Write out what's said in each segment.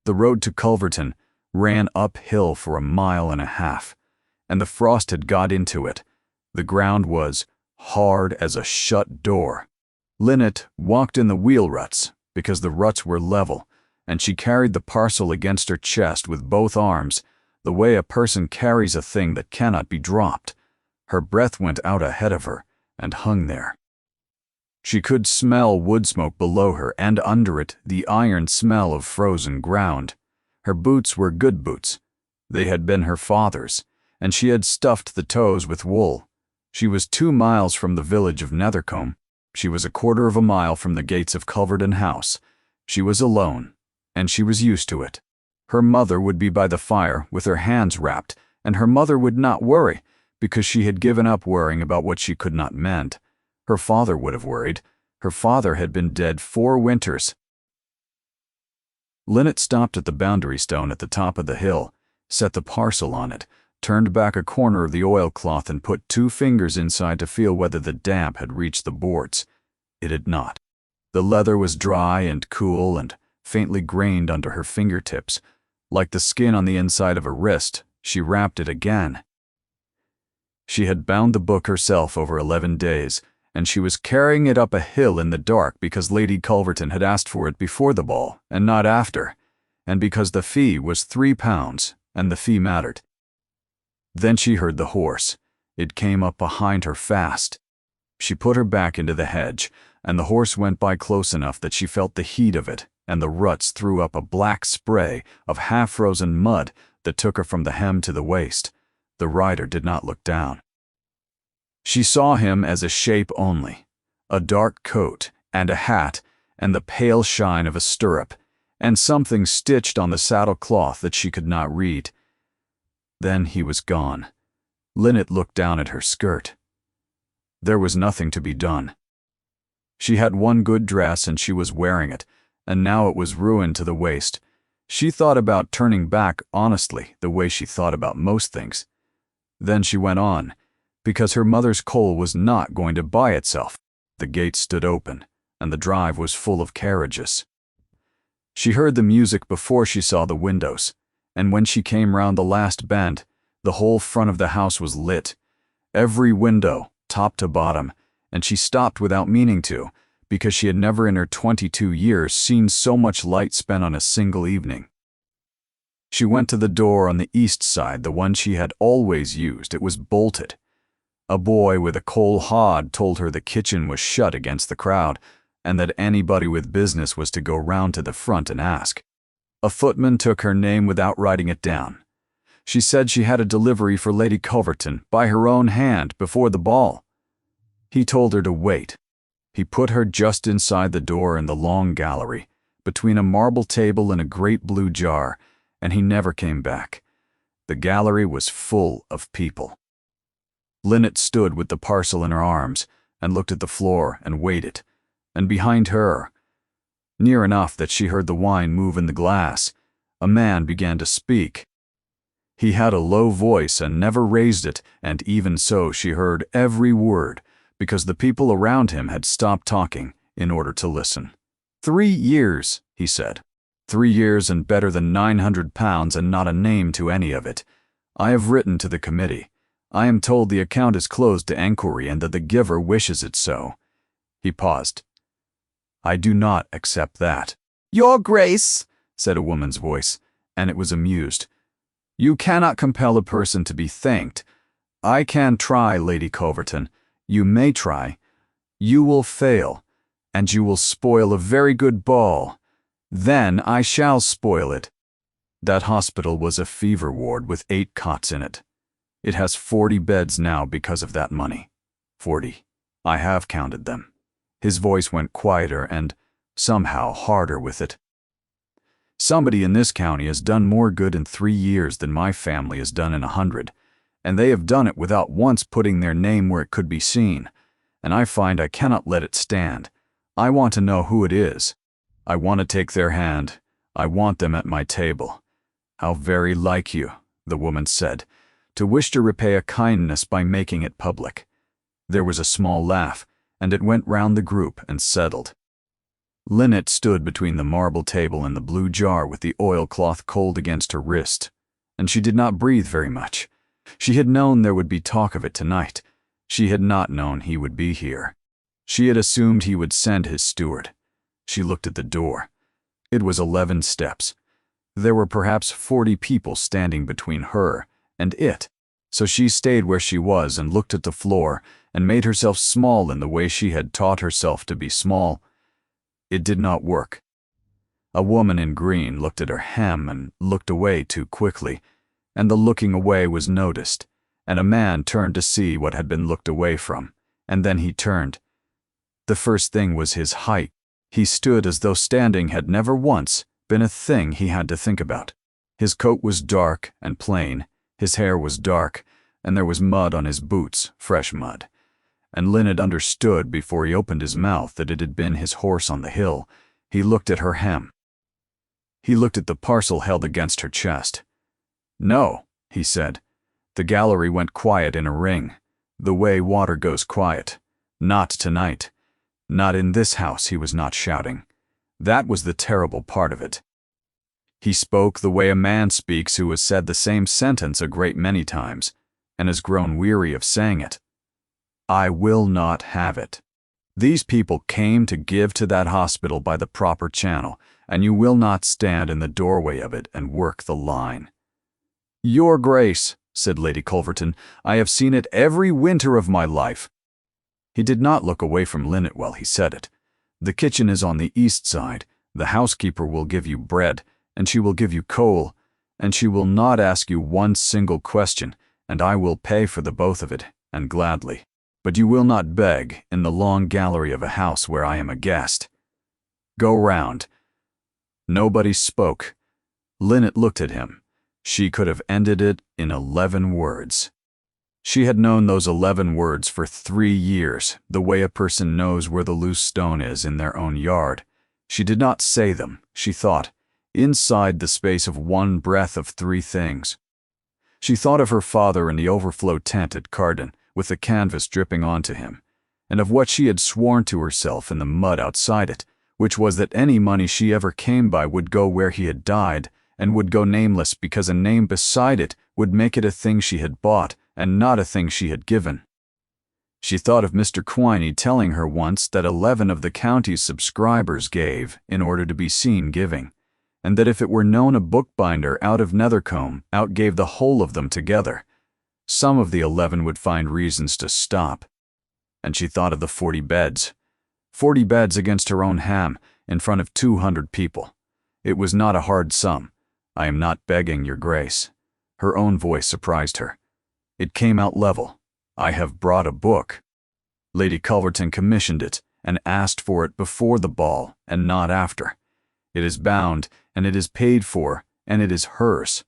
The road to Culverton ran uphill for 1.5 miles, and the frost had got into it. The ground was hard as a shut door. Lynette walked in the wheel ruts because the ruts were level, and she carried the parcel against her chest with both arms, the way a person carries a thing that cannot be dropped. Her breath went out ahead of her and hung there. She could smell wood smoke below her, and under it the iron smell of frozen ground. Her boots were good boots. They had been her father's, and she had stuffed the toes with wool. She was 2 miles from the village of Nethercombe. She was 1/4 mile from the gates of Culverton House. She was alone, and she was used to it. Her mother would be by the fire with her hands wrapped, and her mother would not worry, because she had given up worrying about what she could not mend. Her father would have worried. Her father had been dead 4 winters. Lynette stopped at the boundary stone at the top of the hill, set the parcel on it, turned back a corner of the oilcloth and put 2 fingers inside to feel whether the damp had reached the boards. It had not. The leather was dry and cool and faintly grained under her fingertips. Like the skin on the inside of a wrist, she wrapped it again. She had bound the book herself over 11 days, and she was carrying it up a hill in the dark because Lady Culverton had asked for it before the ball and not after, and because the fee was £3, and the fee mattered. Then she heard the horse. It came up behind her fast. She put her back into the hedge, and the horse went by close enough that she felt the heat of it, and the ruts threw up a black spray of half-frozen mud that took her from the hem to the waist. The rider did not look down. She saw him as a shape only, a dark coat and a hat and the pale shine of a stirrup, and something stitched on the saddle cloth that she could not read. Then he was gone. Lynette looked down at her skirt. There was nothing to be done. She had one good dress and she was wearing it, and now it was ruined to the waist. She thought about turning back honestly, the way she thought about most things. Then she went on, because her mother's coal was not going to buy itself. The gate stood open, and the drive was full of carriages. She heard the music before she saw the windows, and when she came round the last bend, the whole front of the house was lit. Every window, top to bottom, and she stopped without meaning to, because she had never in her 22 years seen so much light spent on a single evening. She went to the door on the east side, the one she had always used. It was bolted. A boy with a coal hod told her the kitchen was shut against the crowd, and that anybody with business was to go round to the front and ask. A footman took her name without writing it down. She said she had a delivery for Lady Culverton by her own hand before the ball. He told her to wait. He put her just inside the door in the long gallery, between a marble table and a great blue jar, and he never came back. The gallery was full of people. Lynette stood with the parcel in her arms and looked at the floor and waited, and behind her, near enough that she heard the wine move in the glass, a man began to speak. He had a low voice and never raised it, and even so she heard every word, because the people around him had stopped talking in order to listen. 3 years, he said. 3 years and better than £900 and not a name to any of it. I have written to the committee. I am told the account is closed to enquiry and that the giver wishes it so. He paused. I do not accept that. Your Grace, said a woman's voice, and it was amused. You cannot compel a person to be thanked. I can try, Lady Culverton. You may try. You will fail, and you will spoil a very good ball. Then I shall spoil it. That hospital was a fever ward with 8 cots in it. It has 40 beds now because of that money. 40. I have counted them. His voice went quieter and somehow harder with it. Somebody in this county has done more good in 3 years than my family has done in 100, and they have done it without once putting their name where it could be seen, and I find I cannot let it stand. I want to know who it is. I want to take their hand. I want them at my table. How very like you, the woman said, to wish to repay a kindness by making it public. There was a small laugh, and it went round the group and settled. Lynette stood between the marble table and the blue jar with the oilcloth cold against her wrist, and she did not breathe very much. She had known there would be talk of it tonight. She had not known he would be here. She had assumed he would send his steward. She looked at the door. It was 11 steps. There were perhaps 40 people standing between her and it, so she stayed where she was and looked at the floor and made herself small in the way she had taught herself to be small. It did not work. A woman in green looked at her hem and looked away too quickly, and the looking away was noticed, and a man turned to see what had been looked away from, and then he turned. The first thing was his height. He stood as though standing had never once been a thing he had to think about. His coat was dark and plain, his hair was dark, and there was mud on his boots, fresh mud. And Lynette understood before he opened his mouth that it had been his horse on the hill. He looked at her hem. He looked at the parcel held against her chest. "No," he said. The gallery went quiet in a ring, the way water goes quiet. Not tonight. Not in this house, he was not shouting. That was the terrible part of it. He spoke the way a man speaks who has said the same sentence a great many times, and has grown weary of saying it. I will not have it. These people came to give to that hospital by the proper channel, and you will not stand in the doorway of it and work the line. Your Grace, said Lady Culverton, I have seen it every winter of my life. He did not look away from Lynette while he said it. The kitchen is on the east side. The housekeeper will give you bread, and she will give you coal, and she will not ask you one single question, and I will pay for the both of it, and gladly. But you will not beg in the long gallery of a house where I am a guest. Go round. Nobody spoke. Lynette looked at him. She could have ended it in 11 words. She had known those 11 words for 3 years, the way a person knows where the loose stone is in their own yard. She did not say them, she thought, inside the space of one breath of 3 things. She thought of her father in the overflow tent at Carden, with the canvas dripping onto him, and of what she had sworn to herself in the mud outside it, which was that any money she ever came by would go where he had died, and would go nameless because a name beside it would make it a thing she had bought and not a thing she had given. She thought of Mr. Quiney telling her once that 11 of the county's subscribers gave in order to be seen giving, and that if it were known a bookbinder out of Nethercombe outgave the whole of them together, some of the 11 would find reasons to stop. And she thought of the 40 beds. 40 beds against her own ham, in front of 200 people. It was not a hard sum. I am not begging, Your Grace. Her own voice surprised her. It came out level. I have brought a book. Lady Culverton commissioned it, and asked for it before the ball, and not after. It is bound, and it is paid for, and it is hers.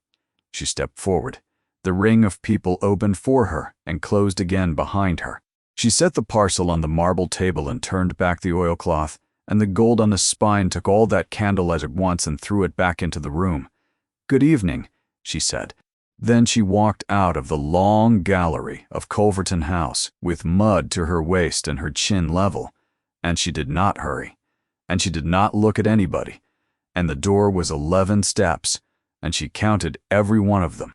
She stepped forward. The ring of people opened for her and closed again behind her. She set the parcel on the marble table and turned back the oilcloth, and the gold on the spine took all that candlelight at once and threw it back into the room. Good evening, she said. Then she walked out of the long gallery of Culverton House with mud to her waist and her chin level, and she did not hurry, and she did not look at anybody, and the door was 11 steps, and she counted every one of them.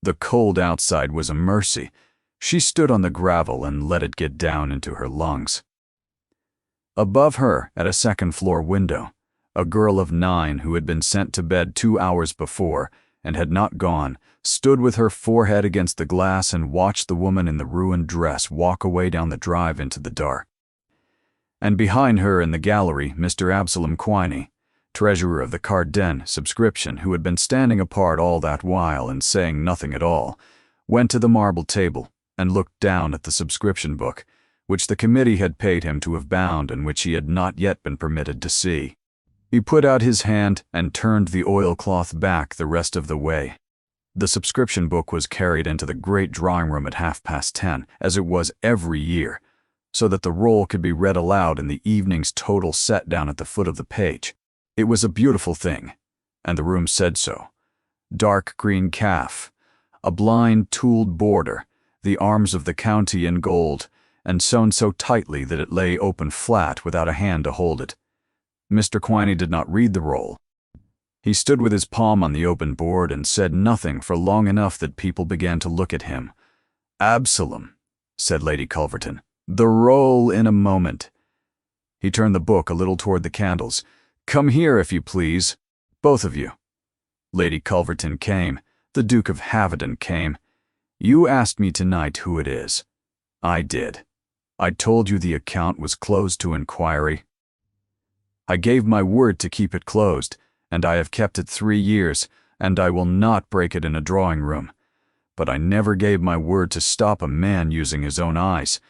The cold outside was a mercy. She stood on the gravel and let it get down into her lungs. Above her, at a second-floor window, a girl of 9 who had been sent to bed 2 hours before and had not gone, stood with her forehead against the glass and watched the woman in the ruined dress walk away down the drive into the dark. And behind her in the gallery, Mr. Absalom Quiney, treasurer of the Carden subscription, who had been standing apart all that while and saying nothing at all, went to the marble table and looked down at the subscription book, which the committee had paid him to have bound and which he had not yet been permitted to see. He put out his hand and turned the oilcloth back the rest of the way. The subscription book was carried into the great drawing room at 10:30, as it was every year, so that the roll could be read aloud in the evening's total set down at the foot of the page. It was a beautiful thing, and the room said so. Dark green calf, a blind tooled border, the arms of the county in gold, and sewn so tightly that it lay open flat without a hand to hold it. Mr. Quiney did not read the roll. He stood with his palm on the open board and said nothing for long enough that people began to look at him. "Absalom," said Lady Culverton. "The roll in a moment." He turned the book a little toward the candles. "Come here, if you please. Both of you." Lady Culverton came. The Duke of Havenden came. "You asked me tonight who it is." "I did. I told you the account was closed to inquiry." "I gave my word to keep it closed, and I have kept it 3 years, and I will not break it in a drawing room. But I never gave my word to stop a man using his own eyes."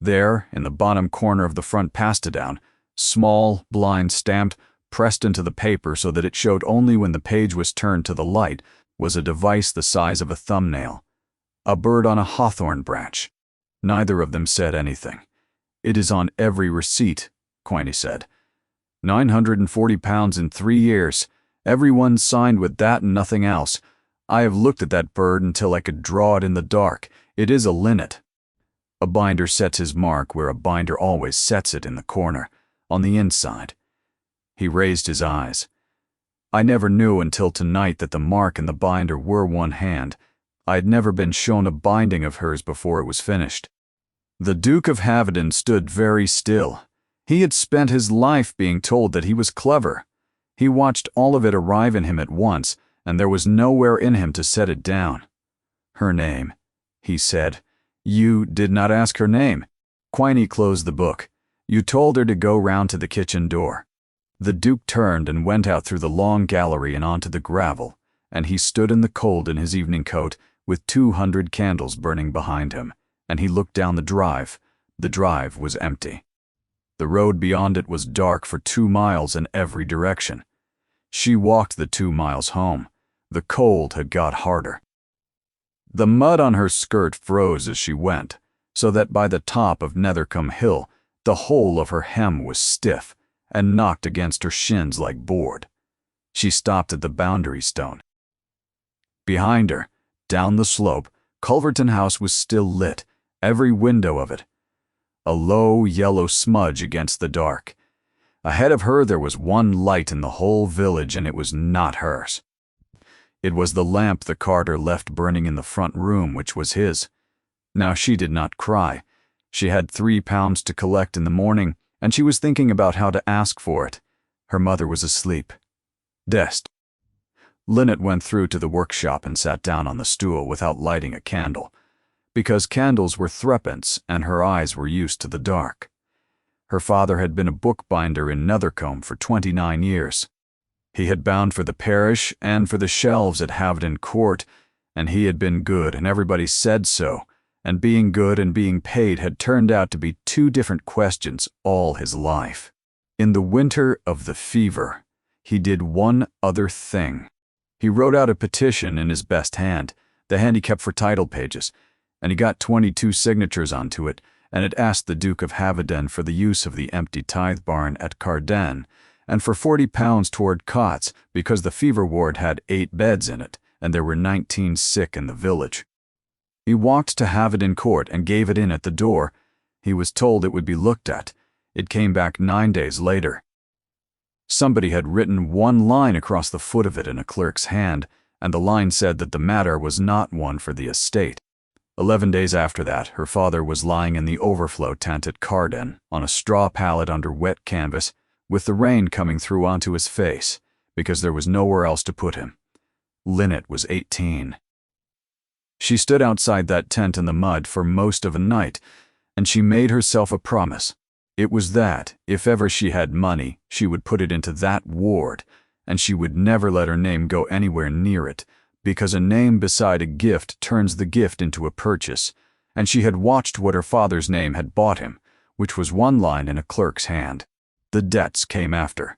There, in the bottom corner of the front pastadown, small, blind stamped, pressed into the paper so that it showed only when the page was turned to the light, was a device the size of a thumbnail. A bird on a hawthorn branch. Neither of them said anything. "It is on every receipt," Quiney said. £940 in 3 years. Everyone signed with that and nothing else. I have looked at that bird until I could draw it in the dark. It is a linnet. A binder sets his mark where a binder always sets it, in the corner, on the inside. He raised his eyes. "I never knew until tonight that the mark and the binder were one hand. I had never been shown a binding of hers before it was finished." The Duke of Havenden stood very still. He had spent his life being told that he was clever. He watched all of it arrive in him at once, and there was nowhere in him to set it down. "Her name," he said. "You did not ask her name." Quiney closed the book. "You told her to go round to the kitchen door." The Duke turned and went out through the long gallery and onto the gravel, and he stood in the cold in his evening coat, with 200 candles burning behind him, and he looked down the drive. The drive was empty. The road beyond it was dark for 2 miles in every direction. She walked the 2 miles home. The cold had got harder. The mud on her skirt froze as she went, so that by the top of Nethercombe Hill, the whole of her hem was stiff and knocked against her shins like board. She stopped at the boundary stone. Behind her, down the slope, Culverton House was still lit, every window of it. A low yellow smudge against the dark. Ahead of her there was one light in the whole village, and it was not hers. It was the lamp the carter left burning in the front room, which was his. Now she did not cry. She had £3 to collect in the morning, and she was thinking about how to ask for it. Her mother was asleep. Dest. Linnet went through to the workshop and sat down on the stool without lighting a candle, because candles were threepence and her eyes were used to the dark. Her father had been a bookbinder in Nethercombe for 29 years. He had bound for the parish and for the shelves at Havenden Court, and he had been good, and everybody said so, and being good and being paid had turned out to be 2 different questions all his life. In the winter of the fever, he did one other thing. He wrote out a petition in his best hand, the hand he kept for title pages, and he got 22 signatures onto it, and it asked the Duke of Havenden for the use of the empty tithe barn at Carden, and for £40 toward cots, because the fever ward had 8 beds in it, and there were 19 sick in the village. He walked to Havenden Court and gave it in at the door. He was told it would be looked at. It came back 9 days later. Somebody had written 1 line across the foot of it in a clerk's hand, and the line said that the matter was not one for the estate. 11 days after that, her father was lying in the overflow tent at Carden, on a straw pallet under wet canvas, with the rain coming through onto his face, because there was nowhere else to put him. Linnet was 18. She stood outside that tent in the mud for most of a night, and she made herself a promise. It was that, if ever she had money, she would put it into that ward, and she would never let her name go anywhere near it, because a name beside a gift turns the gift into a purchase, and she had watched what her father's name had bought him, which was 1 line in a clerk's hand. The debts came after.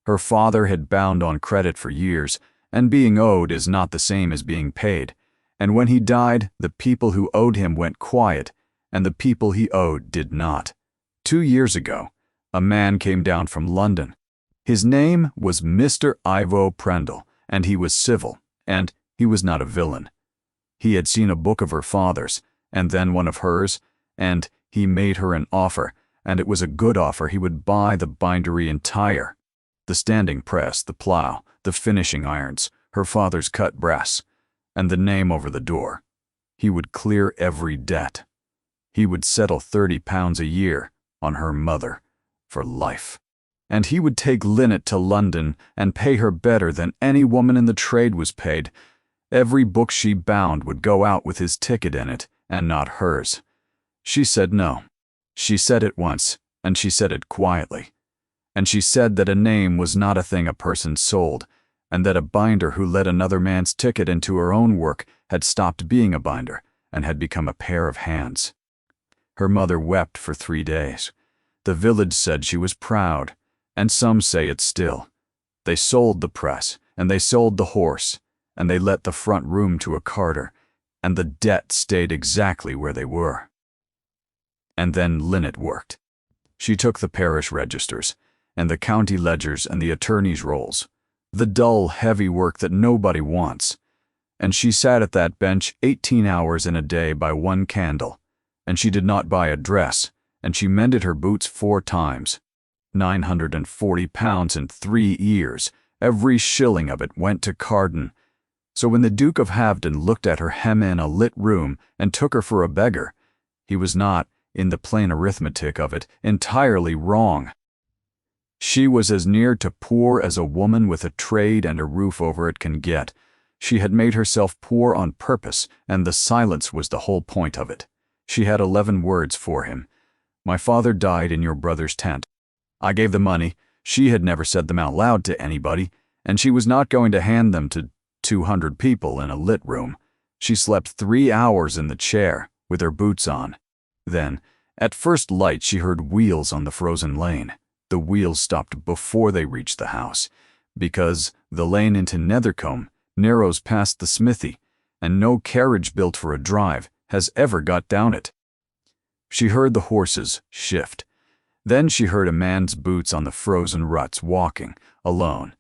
Her father had bound on credit for years, and being owed is not the same as being paid, and when he died, the people who owed him went quiet, and the people he owed did not. 2 years ago, a man came down from London. His name was Mr. Ivo Prendle, and he was civil, and he was not a villain. He had seen a book of her father's, and then one of hers, and he made her an offer, and it was a good offer, he would buy the bindery entire. The standing press, the plow, the finishing irons, her father's cut brass, and the name over the door. He would clear every debt. He would settle £30 a year on her mother for life. And he would take Lynette to London and pay her better than any woman in the trade was paid. Every book she bound would go out with his ticket in it, and not hers. She said no. She said it once, and she said it quietly. And she said that a name was not a thing a person sold, and that a binder who let another man's ticket into her own work had stopped being a binder and had become a pair of hands. Her mother wept for 3 days. The village said she was proud, and some say it still. They sold the press, and they sold the horse, and they let the front room to a carter, and the debt stayed exactly where they were. And then Lynette worked. She took the parish registers, and the county ledgers and the attorney's rolls, the dull, heavy work that nobody wants. And she sat at that bench 18 hours in a day by one candle, and she did not buy a dress, and she mended her boots 4 times. £940 in 3 years, every shilling of it went to Carden. So when the Duke of Havden looked at her hem in a lit room and took her for a beggar, he was not, in the plain arithmetic of it, entirely wrong. She was as near to poor as a woman with a trade and a roof over it can get. She had made herself poor on purpose, and the silence was the whole point of it. She had 11 words for him. "My father died in your brother's tent. I gave the money." She had never said them out loud to anybody, and she was not going to hand them to 200 people in a lit room. She slept 3 hours in the chair, with her boots on. Then, at first light, she heard wheels on the frozen lane. The wheels stopped before they reached the house, because the lane into Nethercombe narrows past the smithy, and no carriage built for a drive has ever got down it. She heard the horses shift. Then she heard a man's boots on the frozen ruts walking, alone.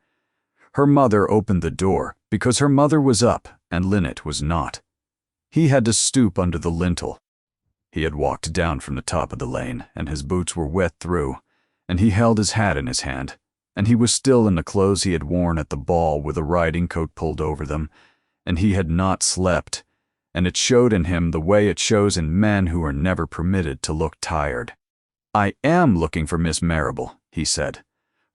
Her mother opened the door, because her mother was up and Lynette was not. He had to stoop under the lintel. He had walked down from the top of the lane, and his boots were wet through, and he held his hat in his hand, and he was still in the clothes he had worn at the ball with a riding coat pulled over them, and he had not slept, and it showed in him the way it shows in men who are never permitted to look tired. "I am looking for Miss Marrable," he said.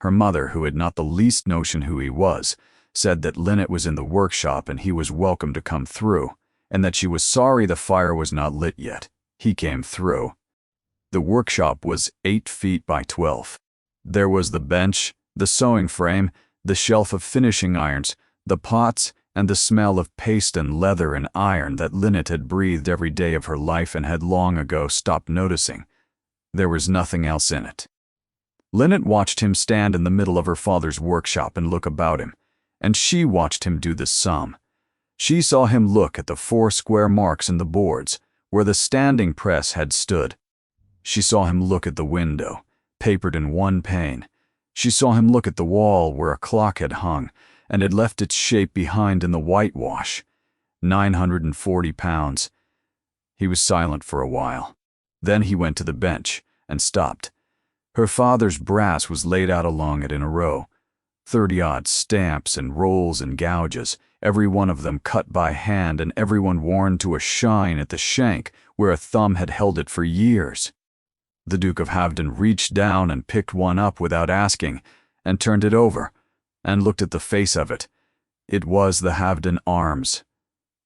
Her mother, who had not the least notion who he was, said that Lynette was in the workshop and he was welcome to come through, and that she was sorry the fire was not lit yet. He came through. The workshop was 8 feet by 12. There was the bench, the sewing frame, the shelf of finishing irons, the pots, and the smell of paste and leather and iron that Lynette had breathed every day of her life and had long ago stopped noticing. There was nothing else in it. Lynette watched him stand in the middle of her father's workshop and look about him, and she watched him do the sum. She saw him look at the 4 square marks in the boards, where the standing press had stood. She saw him look at the window, papered in one pane. She saw him look at the wall where a clock had hung, and had left its shape behind in the whitewash. £940. He was silent for a while. Then he went to the bench, and stopped. Her father's brass was laid out along it in a row. 30-odd stamps and rolls and gouges, every one of them cut by hand and every one worn to a shine at the shank where a thumb had held it for years. The Duke of Havden reached down and picked one up without asking, and turned it over, and looked at the face of it. It was the Havden arms.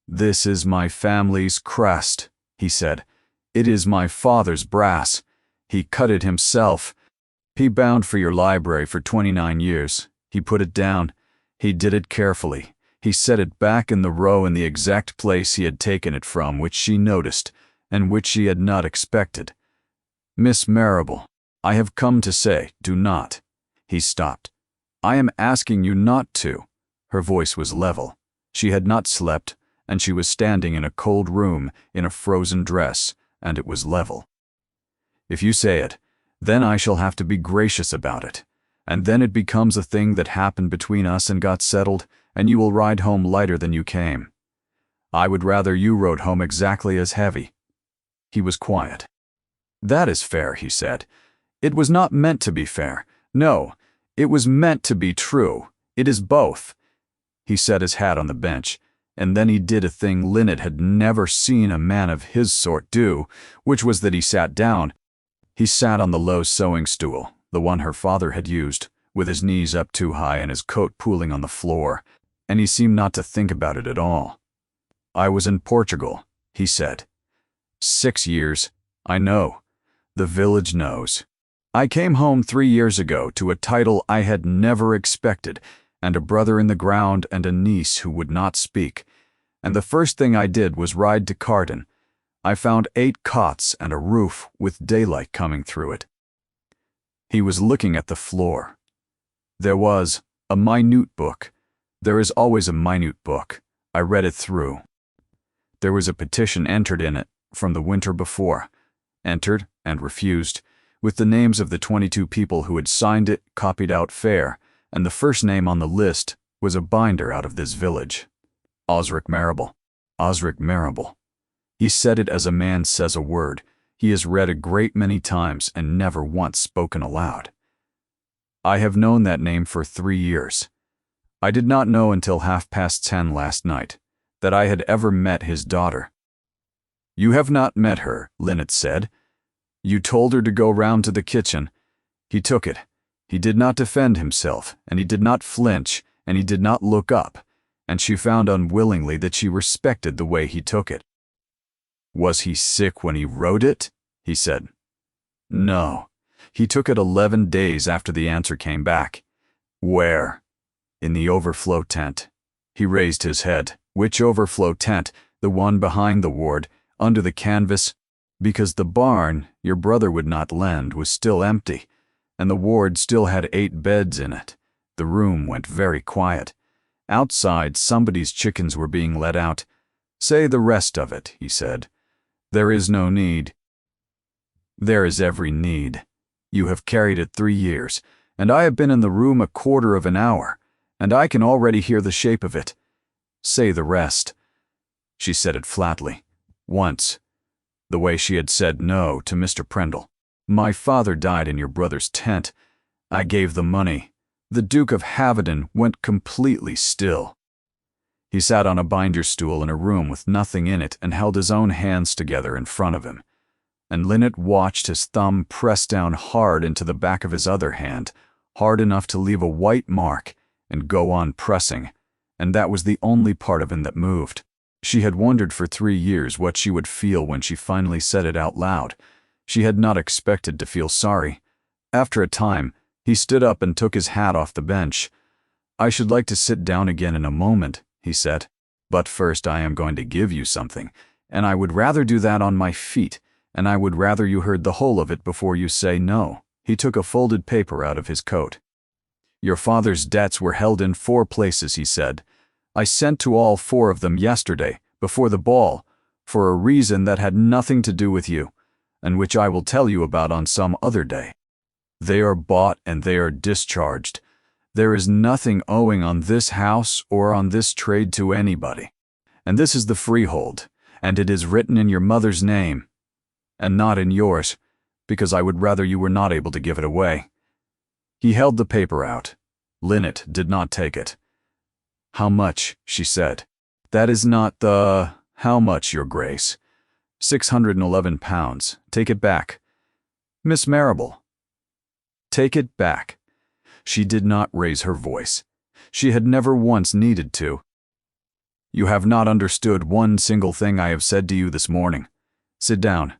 "This is my family's crest," he said. "It is my father's brass. He cut it himself. He bound for your library for 29 years. He put it down. He did it carefully. He set it back in the row in the exact place he had taken it from, which she noticed, and which she had not expected. Miss Marrable, I have come to say, do not." He stopped. "I am asking you not to." Her voice was level. She had not slept, and she was standing in a cold room in a frozen dress, and it was level. "If you say it, then I shall have to be gracious about it, and then it becomes a thing that happened between us and got settled, and you will ride home lighter than you came. I would rather you rode home exactly as heavy." He was quiet. "That is fair," he said. It was not meant to be fair. No, it was meant to be true. It is both. He set his hat on the bench, and then he did a thing Lynette had never seen a man of his sort do, which was that he sat down. He sat on the low sewing stool, the one her father had used, with his knees up too high and his coat pooling on the floor, and he seemed not to think about it at all. "I was in Portugal," he said. 6 years. I know. The village knows. I came home 3 years ago to a title I had never expected, and a brother in the ground and a niece who would not speak. And the first thing I did was ride to Carden. I found 8 cots and a roof with daylight coming through it. He was looking at the floor. There was a minute book. There is always a minute book. I read it through. There was a petition entered in it from the winter before. Entered and refused, with the names of the 22 people who had signed it copied out fair, and the first name on the list was a binder out of this village. Osric Marrable. Osric Marrable. He said it as a man says a word he has read a great many times and never once spoken aloud. I have known that name for 3 years. I did not know until 10:30 last night that I had ever met his daughter. "You have not met her," Lynette said. "You told her to go round to the kitchen. He took it. He did not defend himself, and he did not flinch, and he did not look up, and she found unwillingly that she respected the way he took it." "Was he sick when he wrote it?" he said. "No. He took it 11 days after the answer came back." "Where?" "In the overflow tent." He raised his head. "Which overflow tent? The one behind the ward, under the canvas?" "Because the barn your brother would not lend was still empty, and the ward still had 8 beds in it. The room went very quiet. Outside, somebody's chickens were being let out. Say the rest of it," he said. "There is no need." "There is every need. You have carried it 3 years, and I have been in the room a quarter of an hour, and I can already hear the shape of it. Say the rest." She said it flatly. Once, the way she had said no to Mr. Prendle. "My father died in your brother's tent. I gave the money." The Duke of Havenden went completely still. He sat on a binder stool in a room with nothing in it and held his own hands together in front of him. And Lynette watched his thumb press down hard into the back of his other hand, hard enough to leave a white mark, and go on pressing, and that was the only part of him that moved. She had wondered for 3 years what she would feel when she finally said it out loud. She had not expected to feel sorry. After a time, he stood up and took his hat off the bench. "I should like to sit down again in a moment," he said. "But first I am going to give you something, and I would rather do that on my feet, and I would rather you heard the whole of it before you say no." He took a folded paper out of his coat. "Your father's debts were held in 4 places," he said. "I sent to all 4 of them yesterday, before the ball, for a reason that had nothing to do with you, and which I will tell you about on some other day. They are bought and they are discharged. There is nothing owing on this house or on this trade to anybody. And this is the freehold, and it is written in your mother's name, and not in yours, because I would rather you were not able to give it away." He held the paper out. Lynette did not take it. "How much?" she said. "That is not the— How much, your grace?" £611. Take it back." "Miss Marrable." "Take it back." She did not raise her voice. She had never once needed to. "You have not understood one single thing I have said to you this morning. Sit down."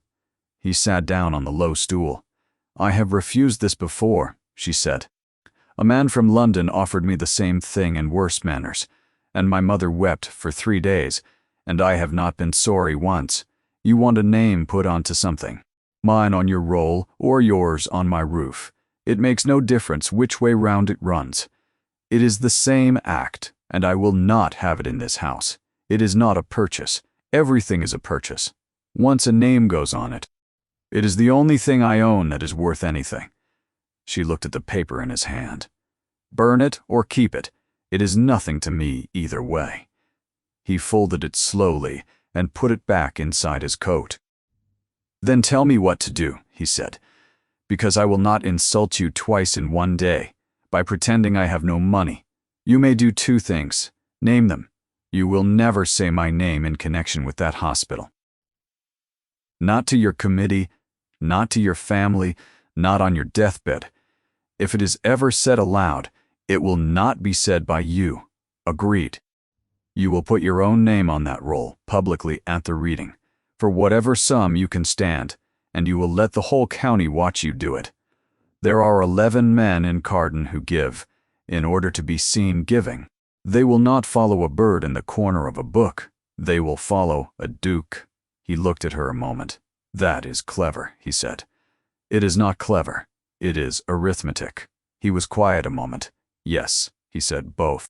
He sat down on the low stool. "I have refused this before," she said. "A man from London offered me the same thing in worse manners, and my mother wept for 3 days, and I have not been sorry once. You want a name put onto something. Mine on your roll or yours on my roof. It makes no difference which way round it runs. It is the same act, and I will not have it in this house. It is not a purchase. Everything is a purchase. Once a name goes on it. It is the only thing I own that is worth anything." She looked at the paper in his hand. "Burn it or keep it. It is nothing to me either way." He folded it slowly and put it back inside his coat. "Then tell me what to do," he said. because I will not insult you twice in one day, by pretending I have no money. You may do two things. Name them. You will never say my name in connection with that hospital. Not to your committee, not to your family, not on your deathbed. If it is ever said aloud, it will not be said by you. Agreed. You will put your own name on that roll, publicly at the reading, for whatever sum you can stand, and you will let the whole county watch you do it. There are 11 men in Carden who give, in order to be seen giving. They will not follow a bird in the corner of a book. They will follow a duke. He looked at her a moment. That is clever, he said. It is not clever. It is arithmetic. He was quiet a moment. Yes, he said, both.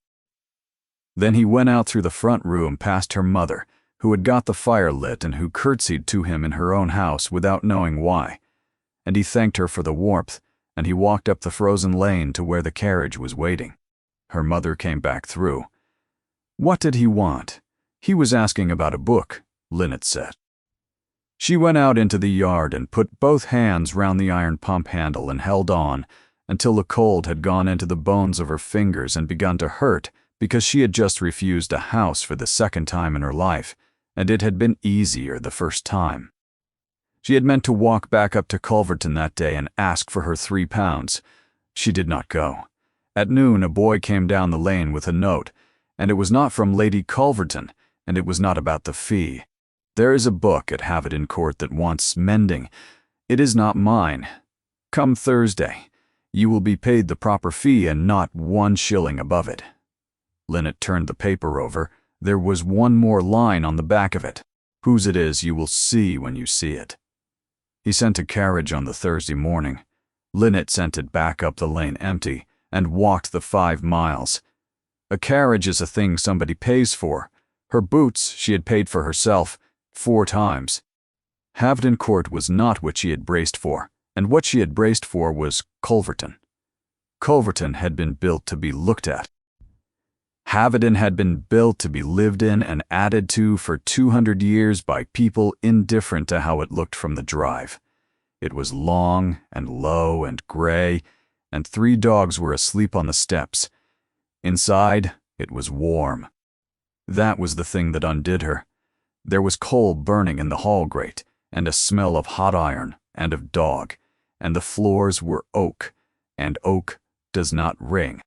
Then he went out through the front room past her mother, who had got the fire lit and who curtsied to him in her own house without knowing why. And he thanked her for the warmth, and he walked up the frozen lane to where the carriage was waiting. Her mother came back through. What did he want? He was asking about a book, Lynette said. She went out into the yard and put both hands round the iron pump handle and held on until the cold had gone into the bones of her fingers and begun to hurt because she had just refused a house for the second time in her life, and it had been easier the first time. She had meant to walk back up to Culverton that day and ask for her £3. She did not go. At noon a boy came down the lane with a note, and it was not from Lady Culverton, and it was not about the fee. There is a book at Haverden Court that wants mending. It is not mine. Come Thursday. You will be paid the proper fee and not 1 shilling above it. Lynette turned the paper over. There was one more line on the back of it. Whose it is you will see when you see it. He sent a carriage on the Thursday morning. Lynette sent it back up the lane empty and walked the 5 miles. A carriage is a thing somebody pays for. Her boots she had paid for herself 4 times. Haverden Court was not what she had braced for, and what she had braced for was Culverton. Culverton had been built to be looked at. Haverden had been built to be lived in and added to for 200 years by people indifferent to how it looked from the drive. It was long and low and gray, and 3 dogs were asleep on the steps. Inside, it was warm. That was the thing that undid her. There was coal burning in the hall grate, and a smell of hot iron and of dog, and the floors were oak, and oak does not ring.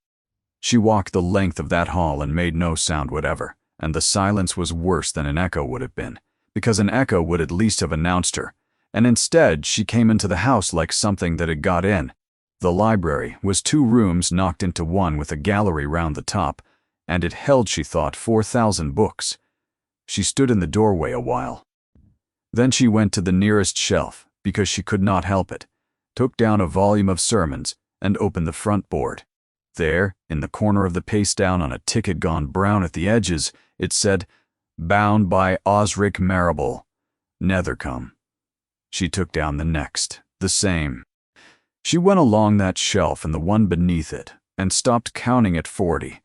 She walked the length of that hall and made no sound whatever, and the silence was worse than an echo would have been, because an echo would at least have announced her, and instead she came into the house like something that had got in. The library was 2 rooms knocked into one with a gallery round the top, and it held, she thought, 4,000 books. She stood in the doorway a while. Then she went to the nearest shelf, because she could not help it, took down a volume of sermons, and opened the front board. There, in the corner of the paste down on a ticket gone brown at the edges, it said, "Bound by Osric Marrable, Nethercombe." She took down the next, the same. She went along that shelf and the one beneath it, and stopped counting at 40,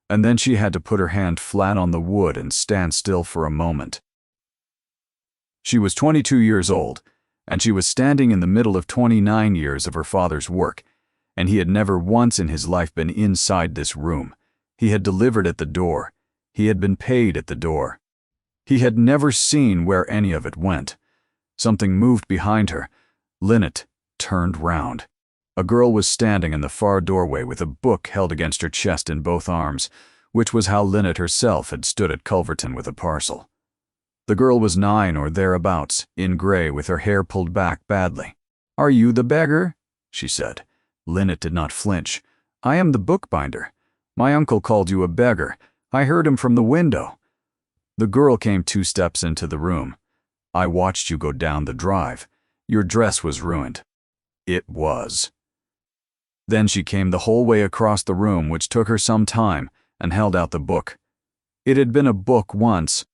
and then she had to put her hand flat on the wood and stand still for a moment. She was 22 years old, and she was standing in the middle of 29 years of her father's work, and he had never once in his life been inside this room. He had delivered at the door. He had been paid at the door. He had never seen where any of it went. Something moved behind her. Lynette turned round. A girl was standing in the far doorway with a book held against her chest in both arms, which was how Lynette herself had stood at Culverton with a parcel. The girl was 9 or thereabouts, in grey, with her hair pulled back badly. "Are you the beggar?" she said. Lynette did not flinch. "I am the bookbinder. My uncle called you a beggar. I heard him from the window." The girl came 2 steps into the room. "I watched you go down the drive. Your dress was ruined." It was. Then she came the whole way across the room, which took her some time, and held out the book. It had been a book once.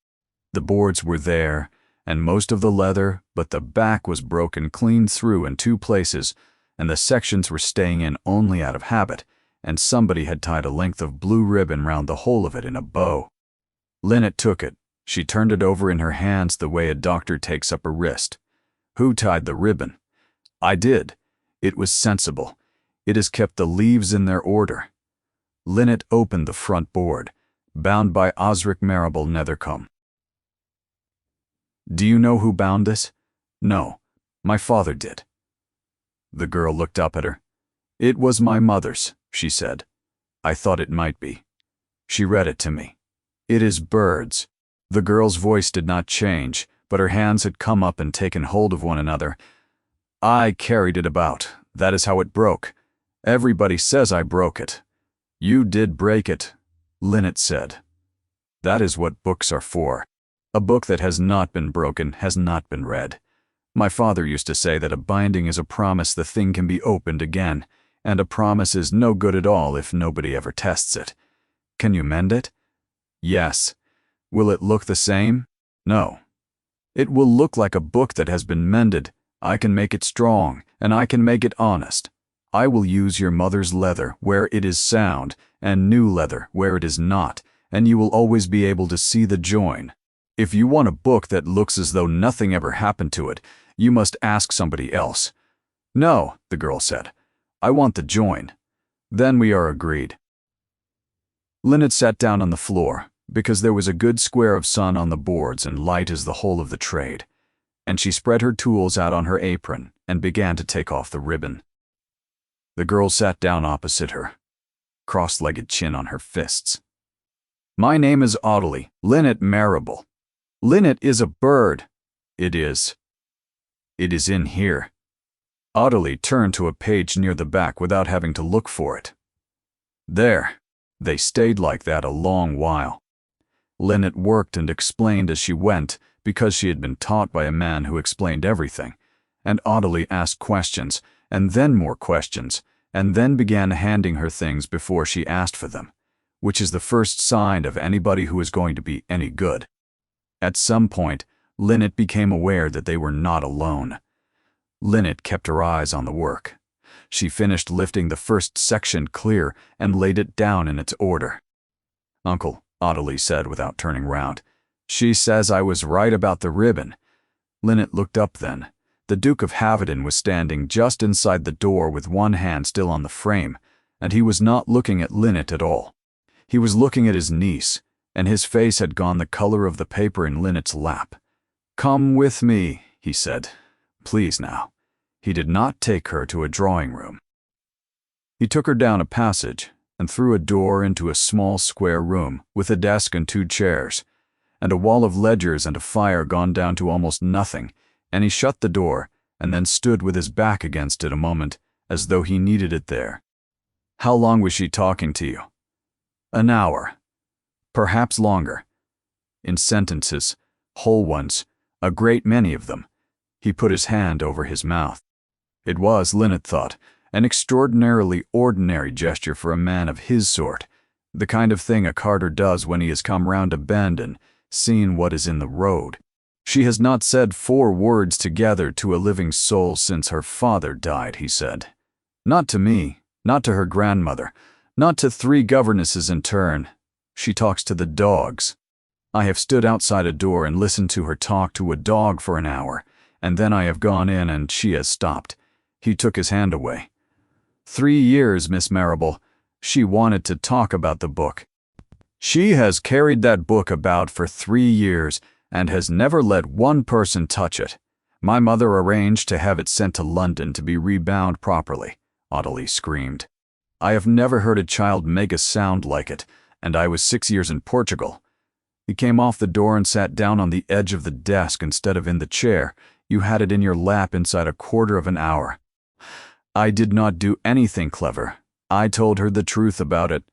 The boards were there, and most of the leather, but the back was broken clean through in 2 places, and the sections were staying in only out of habit, and somebody had tied a length of blue ribbon round the whole of it in a bow. Lynette took it. She turned it over in her hands the way a doctor takes up a wrist. "Who tied the ribbon?" "I did. It was sensible. It has kept the leaves in their order. Linnet opened the front board, bound by Osric Marable Nethercombe. Do you know who bound this? No, my father did. The girl looked up at her. It was my mother's, she said. I thought it might be. She read it to me. It is birds. The girl's voice did not change, but her hands had come up and taken hold of one another. I carried it about. That is how it broke. Everybody says I broke it. You did break it, Linnet said. That is what books are for. A book that has not been broken has not been read. My father used to say that a binding is a promise the thing can be opened again, and a promise is no good at all if nobody ever tests it. Can you mend it? Yes. Will it look the same? No. It will look like a book that has been mended. I can make it strong, and I can make it honest. I will use your mother's leather where it is sound, and new leather where it is not, and you will always be able to see the join. If you want a book that looks as though nothing ever happened to it, you must ask somebody else. No, the girl said. I want the join. Then we are agreed. Linnet sat down on the floor, because there was a good square of sun on the boards and light as the whole of the trade, and she spread her tools out on her apron and began to take off the ribbon. The girl sat down opposite her, cross-legged, chin on her fists. My name is Audley, Linnet Marable. Linnet is a bird. It is. It is in here. Audley turned to a page near the back without having to look for it. There. They stayed like that a long while. Linnet worked and explained as she went, because she had been taught by a man who explained everything, and Audley asked questions, and then more questions, and then began handing her things before she asked for them, which is the first sign of anybody who is going to be any good. At some point, Linnet became aware that they were not alone. Linnet kept her eyes on the work. She finished lifting the first section clear and laid it down in its order. Uncle, Audley said without turning round, she says I was right about the ribbon. Linnet looked up then. The Duke of Havedon was standing just inside the door with one hand still on the frame, and he was not looking at Linnet at all. He was looking at his niece, and his face had gone the color of the paper in Linnet's lap. Come with me, he said. Please now. He did not take her to a drawing room. He took her down a passage and through a door into a small square room with a desk and 2 chairs, and a wall of ledgers and a fire gone down to almost nothing, and he shut the door and then stood with his back against it a moment as though he needed it there. How long was she talking to you? An hour. Perhaps longer. In sentences, whole ones, a great many of them. He put his hand over his mouth. It was, Linnet thought, an extraordinarily ordinary gesture for a man of his sort, the kind of thing a carter does when he has come round a bend and seen what is in the road. She has not said 4 words together to a living soul since her father died, he said. Not to me, not to her grandmother, not to 3 governesses in turn. She talks to the dogs. I have stood outside a door and listened to her talk to a dog for an hour, and then I have gone in and she has stopped. He took his hand away. 3 years, Miss Marable. She wanted to talk about the book. She has carried that book about for 3 years and has never let one person touch it. My mother arranged to have it sent to London to be rebound properly, Audley screamed. I have never heard a child make a sound like it, and I was 6 years in Portugal. He came off the door and sat down on the edge of the desk instead of in the chair. You had it in your lap inside a quarter of an hour. I did not do anything clever. I told her the truth about it.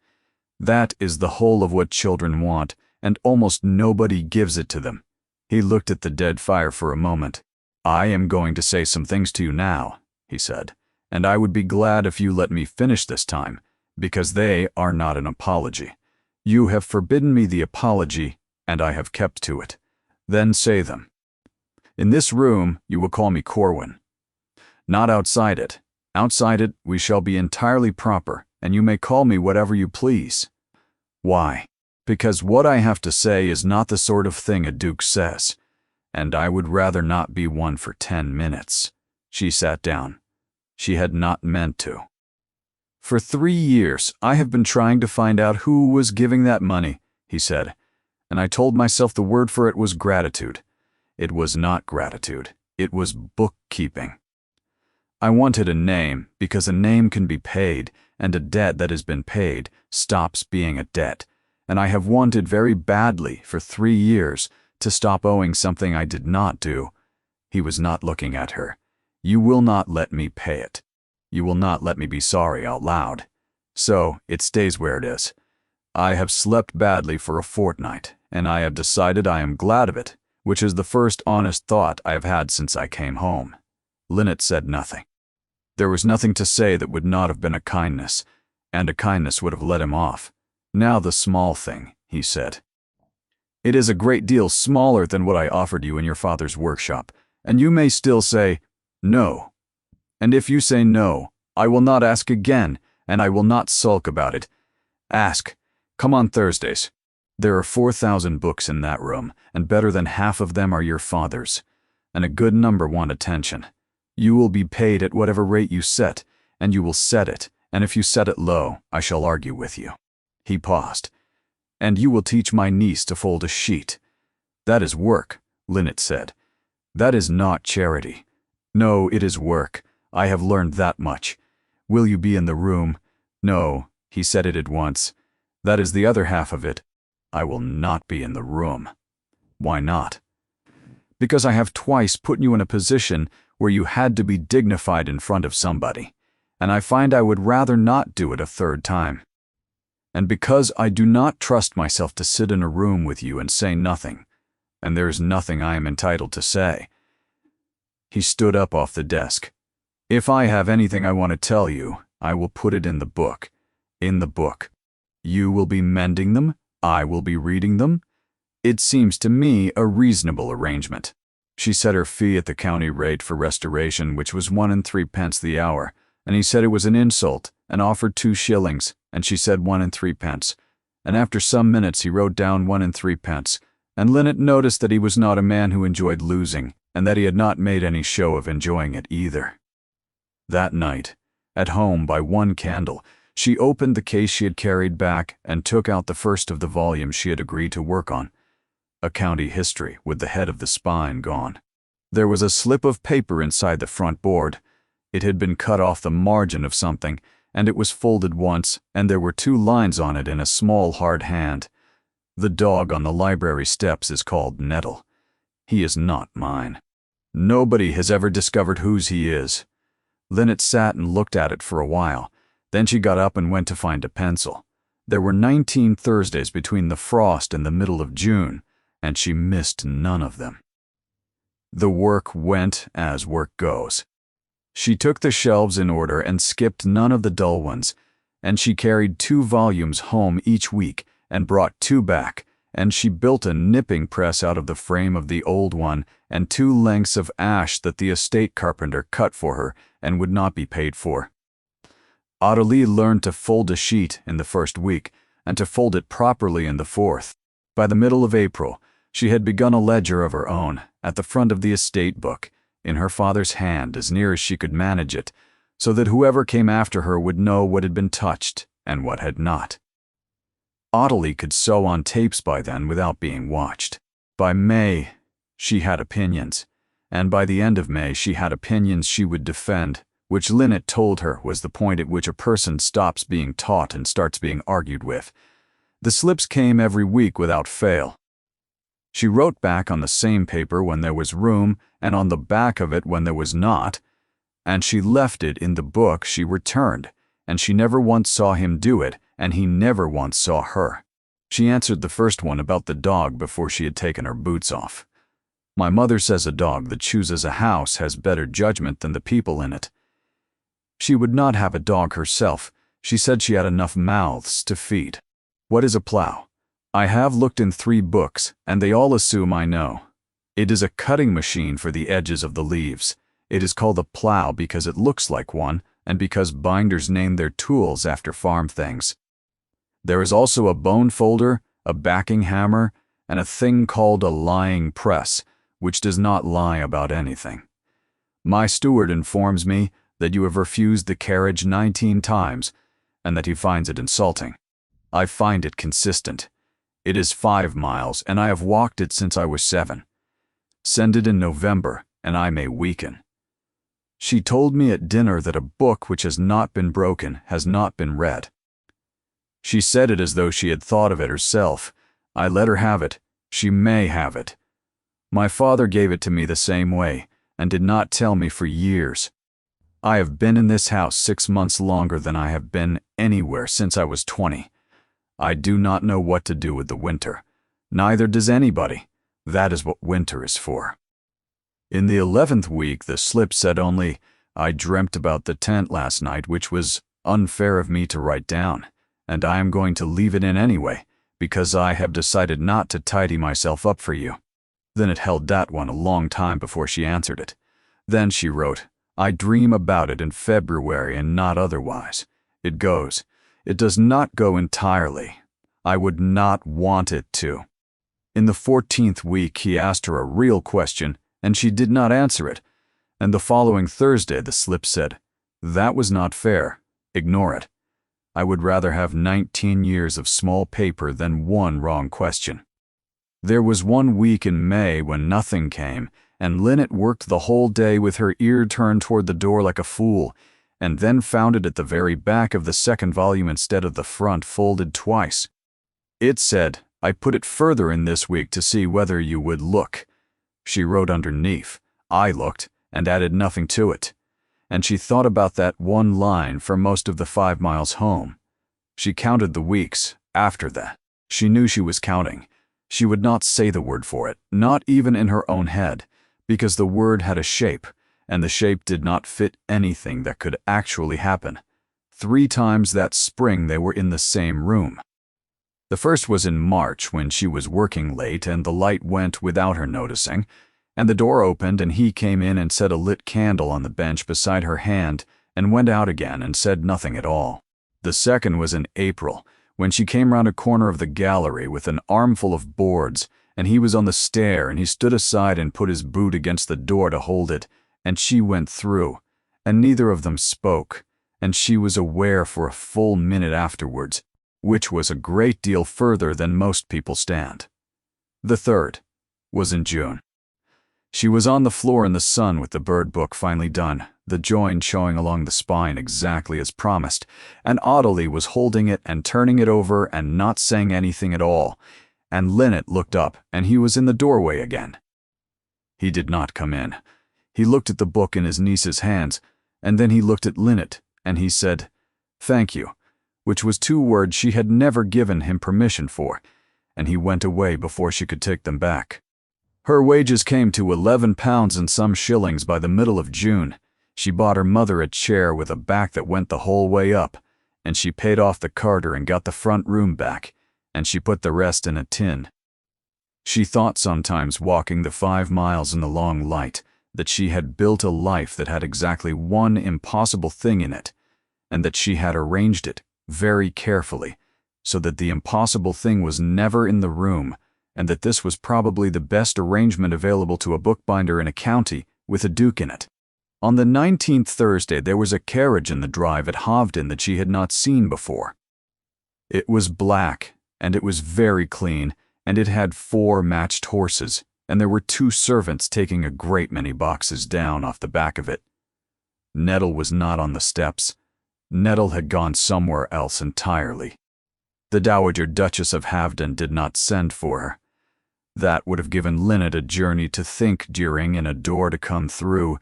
That is the whole of what children want, and almost nobody gives it to them. He looked at the dead fire for a moment. I am going to say some things to you now, he said, and I would be glad if you let me finish this time, because they are not an apology. You have forbidden me the apology, and I have kept to it. Then say them. In this room, you will call me Corwin. Not outside it. Outside it, we shall be entirely proper, and you may call me whatever you please. Why? Because what I have to say is not the sort of thing a duke says, and I would rather not be one for 10 minutes. She sat down. She had not meant to. "For 3 years, I have been trying to find out who was giving that money," he said, "and I told myself the word for it was gratitude. It was not gratitude. It was bookkeeping. I wanted a name because a name can be paid, and a debt that has been paid stops being a debt, and I have wanted very badly for 3 years to stop owing something I did not do." He was not looking at her. "You will not let me pay it. You will not let me be sorry out loud. So it stays where it is. I have slept badly for a fortnight, and I have decided I am glad of it, which is the first honest thought I have had since I came home." Lynette said nothing. There was nothing to say that would not have been a kindness, and a kindness would have let him off. "Now the small thing," he said. "It is a great deal smaller than what I offered you in your father's workshop, and you may still say, 'No.' And if you say no, I will not ask again, and I will not sulk about it. Ask. Come on Thursdays. There are 4,000 books in that room, and better than half of them are your father's, and a good number want attention. You will be paid at whatever rate you set, and you will set it, and if you set it low, I shall argue with you." He paused. "And you will teach my niece to fold a sheet." "That is work," Lynette said. "That is not charity." "No, it is work. I have learned that much. Will you be in the room?" "No," he said it at once. "That is the other half of it. I will not be in the room." "Why not?" "Because I have twice put you in a position where you had to be dignified in front of somebody, and I find I would rather not do it a third time. And because I do not trust myself to sit in a room with you and say nothing, and there is nothing I am entitled to say." He stood up off the desk. "If I have anything I want to tell you, I will put it in the book. In the book. You will be mending them, I will be reading them. It seems to me a reasonable arrangement." She set her fee at the county rate for restoration, which was 1 3 the hour, and he said it was an insult, and offered 2 shillings, and she said 1 3, and after some minutes he wrote down 1 3, and Lynette noticed that he was not a man who enjoyed losing, and that he had not made any show of enjoying it either. That night, at home by one candle, she opened the case she had carried back and took out the first of the volumes she had agreed to work on, a county history with the head of the spine gone. There was a slip of paper inside the front board. It had been cut off the margin of something, and it was folded once, and there were 2 lines on it in a small hard hand. "The dog on the library steps is called Nettle. He is not mine. Nobody has ever discovered whose he is." Lynette sat and looked at it for a while. Then she got up and went to find a pencil. There were 19 Thursdays between the frost and the middle of June, and she missed none of them. The work went as work goes. She took the shelves in order and skipped none of the dull ones, and she carried 2 volumes home each week and brought 2 back, and she built a nipping press out of the frame of the old one and 2 lengths of ash that the estate carpenter cut for her and would not be paid for. Ottilie learned to fold a sheet in the first week and to fold it properly in the 4th. By the middle of April, she had begun a ledger of her own at the front of the estate book, in her father's hand as near as she could manage it, so that whoever came after her would know what had been touched and what had not. Ottilie could sew on tapes by then without being watched. By May, she had opinions, and by the end of May she had opinions she would defend, which Lynette told her was the point at which a person stops being taught and starts being argued with. The slips came every week without fail. She wrote back on the same paper when there was room and on the back of it when there was not, and she left it in the book she returned, and she never once saw him do it, and he never once saw her. She answered the first one about the dog before she had taken her boots off. "My mother says a dog that chooses a house has better judgment than the people in it." She would not have a dog herself. She said she had enough mouths to feed. "What is a plow?" "I have looked in 3 books, and they all assume I know. It is a cutting machine for the edges of the leaves. It is called a plow because it looks like one, and because binders name their tools after farm things. There is also a bone folder, a backing hammer, and a thing called a lying press, which does not lie about anything. My steward informs me that you have refused the carriage 19 times, and that he finds it insulting. I find it consistent. It is 5 miles, and I have walked it since I was 7. Send it in November, and I may weaken. She told me at dinner that a book which has not been broken has not been read. She said it as though she had thought of it herself. I let her have it. She may have it. My father gave it to me the same way, and did not tell me for years. I have been in this house 6 months longer than I have been anywhere since I was 20. I do not know what to do with the winter. Neither does anybody. That is what winter is for. In the 11th week, the slip said only, I dreamt about the tent last night, which was unfair of me to write down, and I am going to leave it in anyway, because I have decided not to tidy myself up for you. Then it held that one a long time before she answered it. Then she wrote, I dream about it in February and not otherwise. It goes. It does not go entirely. I would not want it to. In the 14th week, he asked her a real question, and she did not answer it. And the following Thursday, the slip said, that was not fair. Ignore it. I would rather have 19 years of small paper than one wrong question. There was 1 week in May when nothing came, and Lynette worked the whole day with her ear turned toward the door like a fool, and then found it at the very back of the second volume instead of the front, folded twice. It said, I put it further in this week to see whether you would look. She wrote underneath, I looked, and added nothing to it. And she thought about that one line for most of the 5 miles home. She counted the weeks after that. She knew she was counting. She would not say the word for it, not even in her own head, because the word had a shape, and the shape did not fit anything that could actually happen. 3 times that spring they were in the same room. The first was in March, when she was working late and the light went without her noticing, and the door opened and he came in and set a lit candle on the bench beside her hand and went out again and said nothing at all. The second was in April, when she came round a corner of the gallery with an armful of boards, and he was on the stair, and he stood aside and put his boot against the door to hold it, and she went through, and neither of them spoke, and she was aware for a full minute afterwards, which was a great deal further than most people stand. The third was in June. She was on the floor in the sun with the bird book finally done, the join showing along the spine exactly as promised, and Ottilie was holding it and turning it over and not saying anything at all, and Lynette looked up and he was in the doorway again. He did not come in. He looked at the book in his niece's hands, and then he looked at Lynette, and he said, thank you, which was 2 words she had never given him permission for, and he went away before she could take them back. Her wages came to £11 and some shillings by the middle of June. She bought her mother a chair with a back that went the whole way up, and she paid off the carter and got the front room back, and she put the rest in a tin. She thought sometimes, walking the 5 miles in the long light, that she had built a life that had exactly one impossible thing in it, and that she had arranged it very carefully, so that the impossible thing was never in the room, and that this was probably the best arrangement available to a bookbinder in a county with a duke in it. On the 19th Thursday there was a carriage in the drive at Hovden that she had not seen before. It was black, and it was very clean, and it had 4 matched horses, and there were 2 servants taking a great many boxes down off the back of it. Nettle was not on the steps. Nettle had gone somewhere else entirely. The Dowager Duchess of Hovden did not send for her. That would have given Lynette a journey to think during and a door to come through,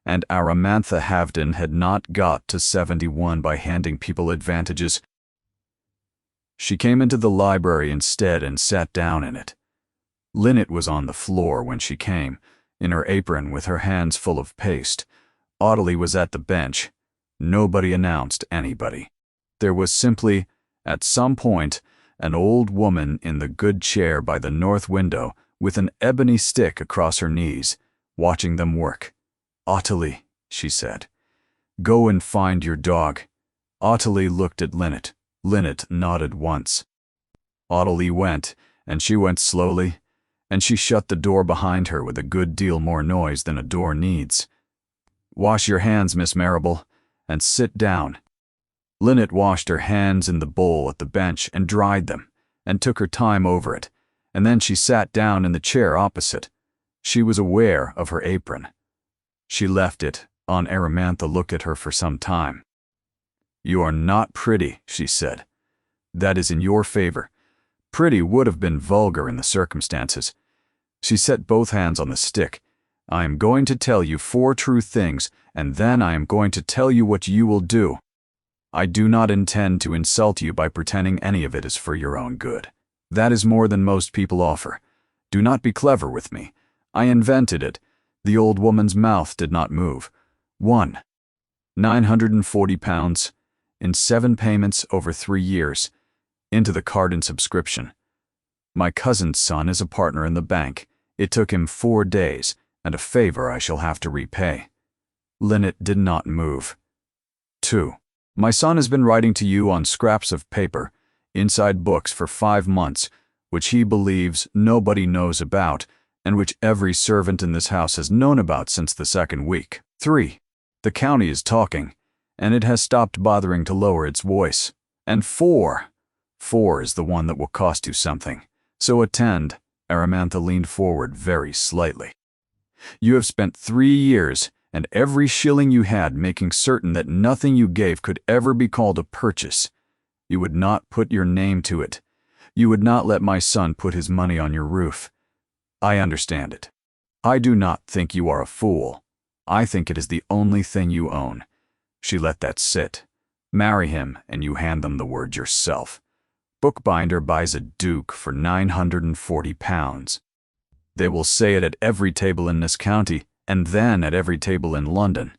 and Aramantha Hovden had not got to 71 by handing people advantages. She came into the library instead and sat down in it. Lynette was on the floor when she came, in her apron with her hands full of paste. Ottilie was at the bench. Nobody announced anybody. There was simply, at some point, an old woman in the good chair by the north window with an ebony stick across her knees, watching them work. Ottilie, she said, go and find your dog. Ottilie looked at Lynette. Lynette nodded once. Ottilie went, and she went slowly, and she shut the door behind her with a good deal more noise than a door needs. Wash your hands, Miss Marrable, and sit down." Lynette washed her hands in the bowl at the bench and dried them, and took her time over it, and then she sat down in the chair opposite. She was aware of her apron. She left it on. Aramantha looked at her for some time. "You are not pretty," she said. "That is in your favor. Pretty would have been vulgar in the circumstances." She set both hands on the stick. "I am going to tell you 4 true things, and then I am going to tell you what you will do. I do not intend to insult you by pretending any of it is for your own good. That is more than most people offer. Do not be clever with me. I invented it." The old woman's mouth did not move. 1. £940, in 7 payments over 3 years, into the Carden subscription. My cousin's son is a partner in the bank. It took him 4 days, and a favor I shall have to repay. Lynette did not move. 2. My son has been writing to you on scraps of paper, inside books for 5 months, which he believes nobody knows about, and which every servant in this house has known about since the 2nd week. 3. The county is talking, and it has stopped bothering to lower its voice. And 4 is the one that will cost you something. So attend." Aramantha leaned forward very slightly. "You have spent 3 years, and every shilling you had, making certain that nothing you gave could ever be called a purchase. You would not put your name to it. You would not let my son put his money on your roof. I understand it. I do not think you are a fool. I think it is the only thing you own." She let that sit. "Marry him, and you hand them the word yourself. Bookbinder buys a duke for £940. They will say it at every table in this county, and then at every table in London.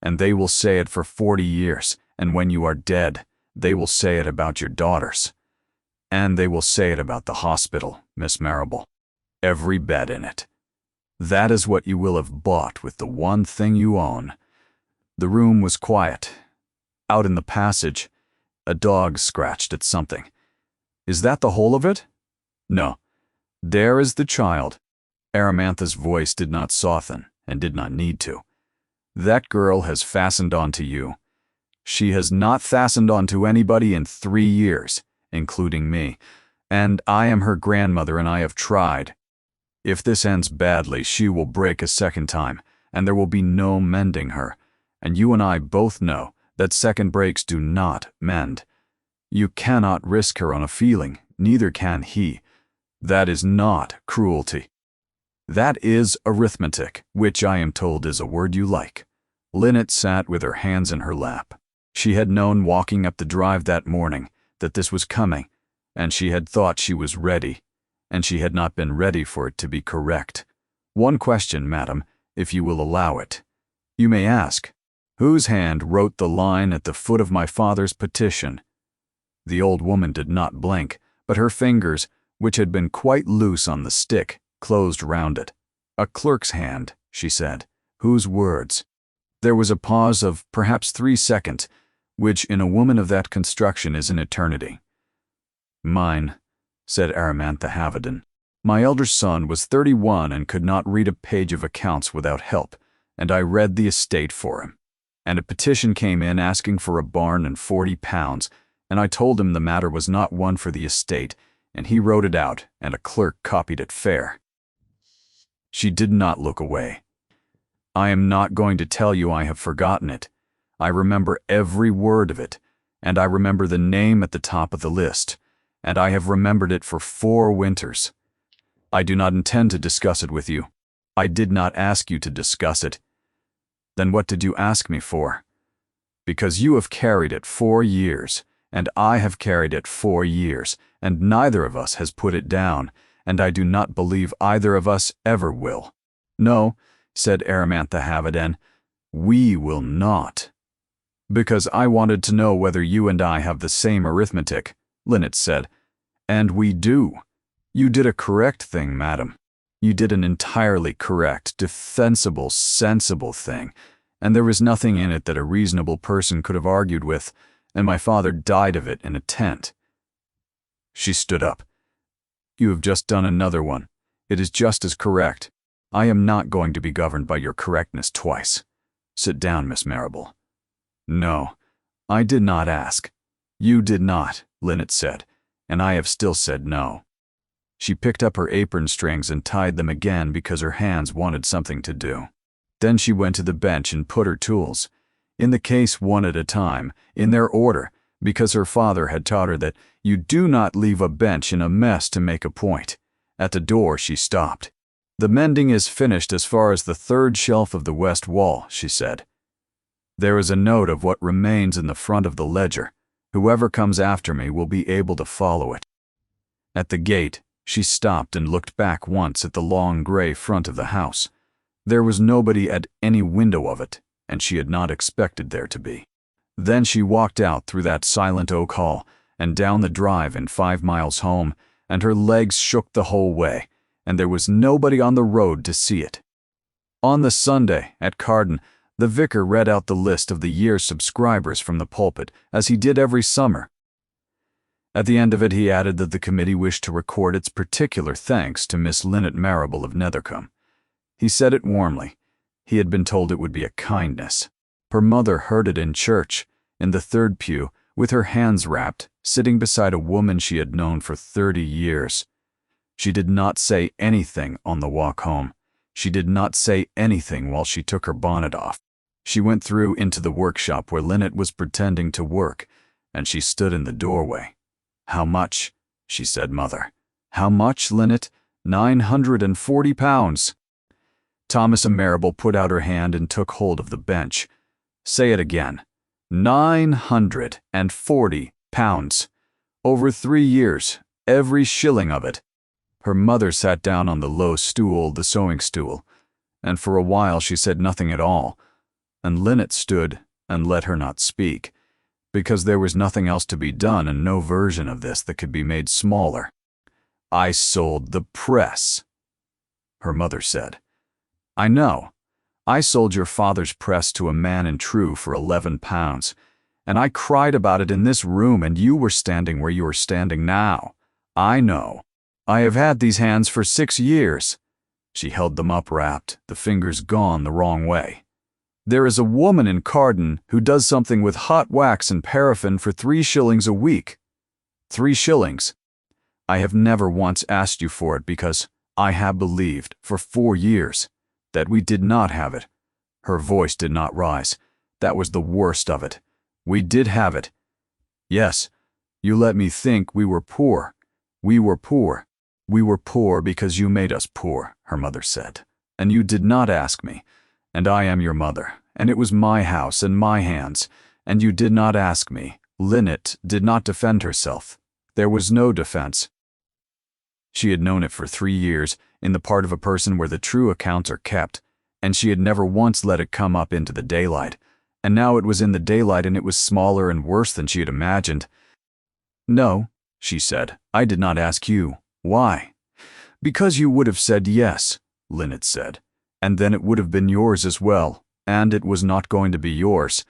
And they will say it for 40 years, and when you are dead, they will say it about your daughters. And they will say it about the hospital, Miss Marrable. Every bed in it. That is what you will have bought with the one thing you own." The room was quiet. Out in the passage, a dog scratched at something. "Is that the whole of it?" "No. There is the child." Aramantha's voice did not soften, and did not need to. "That girl has fastened onto you. She has not fastened onto anybody in 3 years, including me, and I am her grandmother, and I have tried. If this ends badly, she will break a 2nd time, and there will be no mending her, and you and I both know that 2nd breaks do not mend. You cannot risk her on a feeling, neither can he. That is not cruelty. That is arithmetic, which I am told is a word you like." Lynette sat with her hands in her lap. She had known walking up the drive that morning that this was coming, and she had thought she was ready, and she had not been ready for it to be correct. "One question, madam, if you will allow it. You may ask, whose hand wrote the line at the foot of my father's petition?" The old woman did not blink, but her fingers, which had been quite loose on the stick, closed round it. "A clerk's hand," she said. "Whose words?" There was a pause of perhaps 3 seconds, which in a woman of that construction is an eternity. "Mine," said Aramantha Havenden. "My elder son was 31 and could not read a page of accounts without help, and I read the estate for him. And a petition came in asking for a barn and £40, and I told him the matter was not one for the estate, and he wrote it out, and a clerk copied it fair." She did not look away. "I am not going to tell you I have forgotten it. I remember every word of it, and I remember the name at the top of the list, and I have remembered it for 4 winters. I do not intend to discuss it with you. I did not ask you to discuss it. Then what did you ask me for? Because you have carried it 4 years, and I have carried it 4 years, and neither of us has put it down, and I do not believe either of us ever will." "No," said Aramantha Havenden, "we will not." "Because I wanted to know whether you and I have the same arithmetic," Lynette said. "And we do. You did a correct thing, madam. You did an entirely correct, defensible, sensible thing, and there was nothing in it that a reasonable person could have argued with, and my father died of it in a tent." She stood up. "You have just done another one. It is just as correct. I am not going to be governed by your correctness twice. Sit down, Miss Marrable." No, I did not ask. You did not, Lynette said, and I have still said no. She picked up her apron strings and tied them again because her hands wanted something to do. Then she went to the bench and put her tools in the case one at a time, in their order, because her father had taught her that you do not leave a bench in a mess to make a point. At the door she stopped. The mending is finished as far as the third shelf of the west wall, she said. There is a note of what remains in the front of the ledger. Whoever comes after me will be able to follow it. At the gate, she stopped and looked back once at the long gray front of the house. There was nobody at any window of it, and she had not expected there to be. Then she walked out through that silent oak hall and down the drive and 5 miles home, and her legs shook the whole way, and there was nobody on the road to see it. On the Sunday, at Carden, the vicar read out the list of the year's subscribers from the pulpit, as he did every summer. At the end of it he added that the committee wished to record its particular thanks to Miss Lynette Marrable of Nethercombe. He said it warmly. He had been told it would be a kindness. Her mother heard it in church, in the third pew, with her hands wrapped, sitting beside a woman she had known for 30 years. She did not say anything on the walk home. She did not say anything while she took her bonnet off. She went through into the workshop where Lynette was pretending to work, and she stood in the doorway. "How much?" she said, "Mother." "How much, Lynette?" £940. Thomas Marrable put out her hand and took hold of the bench. "Say it again." £940. Over 3 years, every shilling of it. Her mother sat down on the low stool, the sewing stool, and for a while she said nothing at all, and Lynette stood and let her not speak, because there was nothing else to be done and no version of this that could be made smaller. "I sold the press," her mother said. "I know. I sold your father's press to a man in True for £11, and I cried about it in this room, and you were standing where you are standing now. I know. I have had these hands for 6 years. She held them up wrapped, the fingers gone the wrong way. "There is a woman in Carden who does something with hot wax and paraffin for 3 shillings a week. 3 shillings. I have never once asked you for it because I have believed for 4 years that we did not have it." Her voice did not rise. "That was the worst of it. We did have it. Yes, you let me think we were poor. We were poor. We were poor because you made us poor," her mother said. "And you did not ask me. And I am your mother, and it was my house and my hands, and you did not ask me." Lynette did not defend herself. There was no defense. She had known it for 3 years, in the part of a person where the true accounts are kept, and she had never once let it come up into the daylight, and now it was in the daylight and it was smaller and worse than she had imagined. "No," she said, "I did not ask you. Why?" "Because you would have said yes," Lynette said, "and then it would have been yours as well, and it was not going to be yours.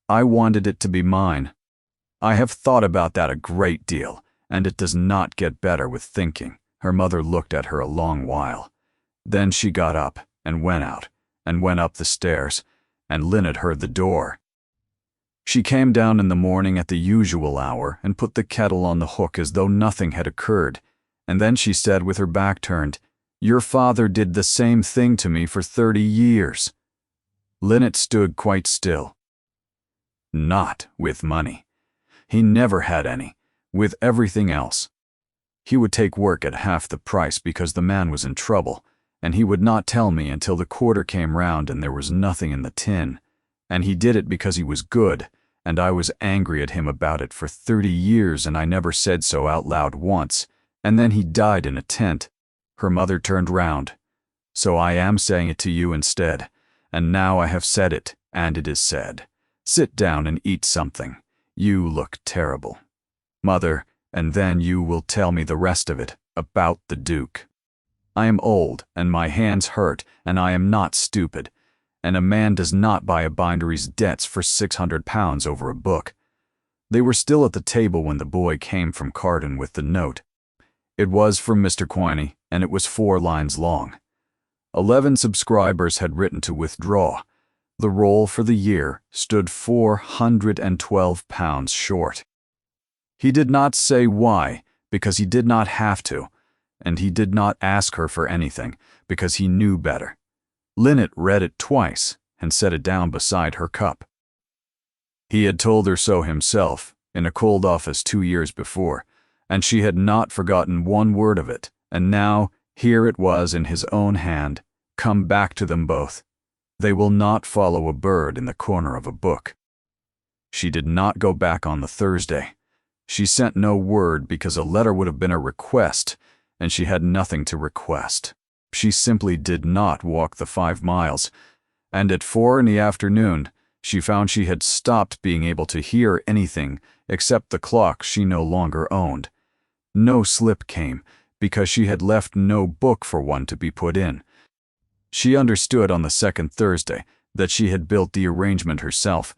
I wanted it to be mine. I have thought about that a great deal, and it does not get better with thinking." Her mother looked at her a long while. Then she got up and went out, and went up the stairs, and Lynette heard the door. She came down in the morning at the usual hour and put the kettle on the hook as though nothing had occurred, and then she said with her back turned, "Your father did the same thing to me for 30 years. Lynette stood quite still. "Not with money. He never had any. With everything else. He would take work at half the price because the man was in trouble, and he would not tell me until the quarter came round and there was nothing in the tin. And he did it because he was good, and I was angry at him about it for 30 years, and I never said so out loud once, and then he died in a tent." Her mother turned round. "So I am saying it to you instead, and now I have said it, and it is said. Sit down and eat something. You look terrible, Mother, and then you will tell me the rest of it, about the Duke. I am old, and my hands hurt, and I am not stupid, and a man does not buy a bindery's debts for £600 over a book." They were still at the table when the boy came from Carden with the note. It was from Mr. Quiney, and it was 4 lines long. 11 subscribers had written to withdraw. The roll for the year stood 412 pounds short. He did not say why, because he did not have to, and he did not ask her for anything, because he knew better. Lynette read it twice and set it down beside her cup. He had told her so himself, in a cold office 2 years before, and she had not forgotten one word of it, and now, here it was in his own hand, come back to them both. They will not follow a bird in the corner of a book. She did not go back on the Thursday. She sent no word because a letter would have been a request, and she had nothing to request. She simply did not walk the 5 miles, and at 4 in the afternoon, she found she had stopped being able to hear anything except the clock she no longer owned. No slip came, because she had left no book for one to be put in. She understood on the second Thursday that she had built the arrangement herself,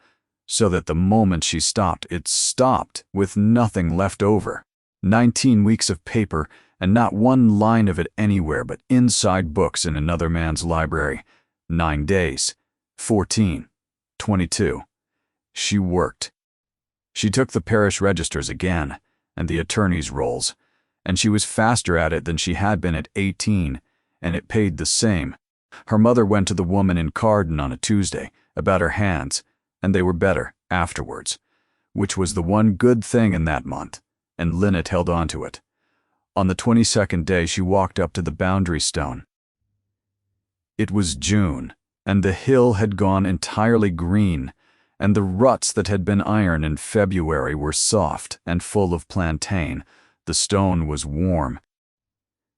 so that the moment she stopped, it stopped with nothing left over. 19 weeks of paper, and not one line of it anywhere but inside books in another man's library. 9 days. 14. 22. She worked. She took the parish registers again, and the attorney's rolls, and she was faster at it than she had been at 18, and it paid the same. Her mother went to the woman in Carden on a Tuesday about her hands, and they were better afterwards, which was the one good thing in that month, and Lynette held on to it. On the 22nd day she walked up to the boundary stone. It was June, and the hill had gone entirely green, and the ruts that had been iron in February were soft and full of plantain. The stone was warm.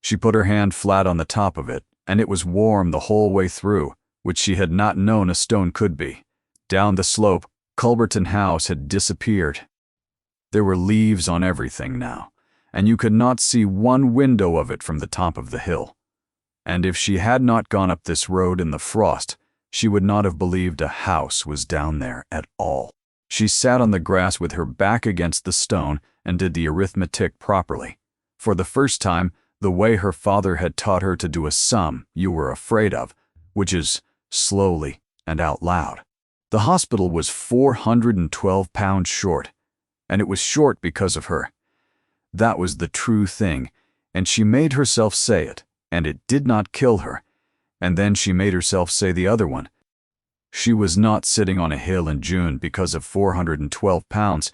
She put her hand flat on the top of it, and it was warm the whole way through, which she had not known a stone could be. Down the slope, Culberton House had disappeared. There were leaves on everything now, and you could not see one window of it from the top of the hill. And if she had not gone up this road in the frost, she would not have believed a house was down there at all. She sat on the grass with her back against the stone and did the arithmetic properly. For the first time, the way her father had taught her to do a sum you were afraid of, which is slowly and out loud. The hospital was 412 pounds short, and it was short because of her. That was the true thing, and she made herself say it, and it did not kill her. And then she made herself say the other one. She was not sitting on a hill in June because of 412 pounds.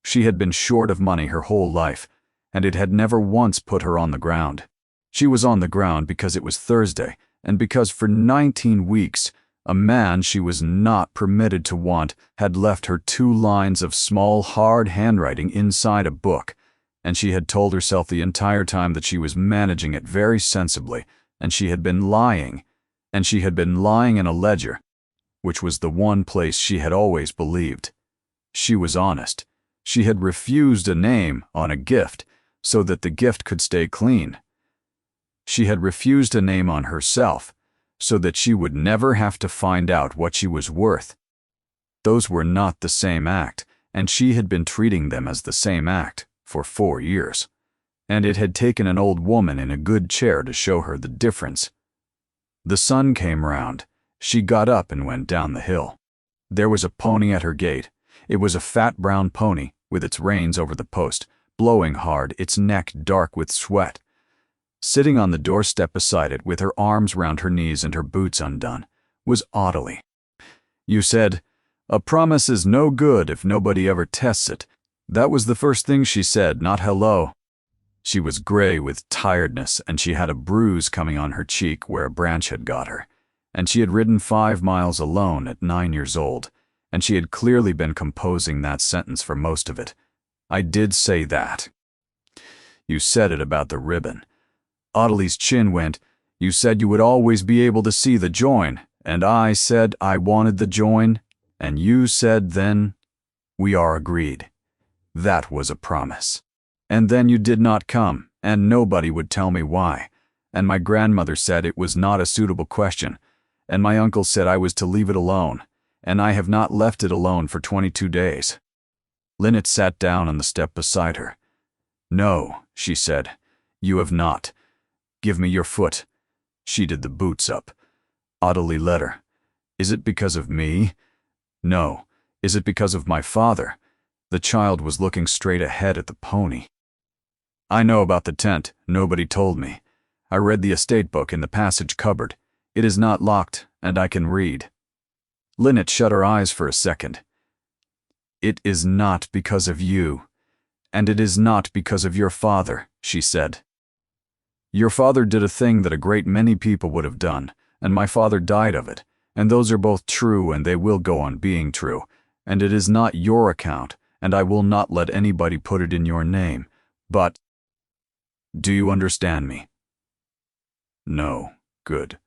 She had been short of money her whole life, and it had never once put her on the ground. She was on the ground because it was Thursday, and because for 19 weeks, a man she was not permitted to want had left her 2 lines of small, hard handwriting inside a book, and she had told herself the entire time that she was managing it very sensibly, and she had been lying, in a ledger, which was the one place she had always believed. She was honest. She had refused a name on a gift so that the gift could stay clean. She had refused a name on herself so that she would never have to find out what she was worth. Those were not the same act, and she had been treating them as the same act for 4 years. And it had taken an old woman in a good chair to show her the difference. The sun came round. She got up and went down the hill. There was a pony at her gate. It was a fat brown pony, with its reins over the post, blowing hard, its neck dark with sweat. Sitting on the doorstep beside it, with her arms round her knees and her boots undone, was Ottilie. You said, "A promise is no good if nobody ever tests it." That was the first thing she said, not hello. She was gray with tiredness, and she had a bruise coming on her cheek where a branch had got her, and she had ridden 5 miles alone at 9 years old, and she had clearly been composing that sentence for most of it. I did say that. You said it about the ribbon. Ottilie's chin went. You said you would always be able to see the join, and I said I wanted the join, and you said then, "We are agreed." That was a promise. And then you did not come, and nobody would tell me why, and my grandmother said it was not a suitable question, and my uncle said I was to leave it alone, and I have not left it alone for 22 days. Lynette sat down on the step beside her. "No," she said, "you have not. Give me your foot." She did the boots up. Ottilie let her. Is it because of me? No. Is it because of my father? The child was looking straight ahead at the pony. I know about the tent. Nobody told me. I read the estate book in the passage cupboard. It is not locked, and I can read. Lynette shut her eyes for a second. It is not because of you. And it is not because of your father, she said. Your father did a thing that a great many people would have done, and my father died of it, and those are both true and they will go on being true, and it is not your account, and I will not let anybody put it in your name, but... Do you understand me? No. Good.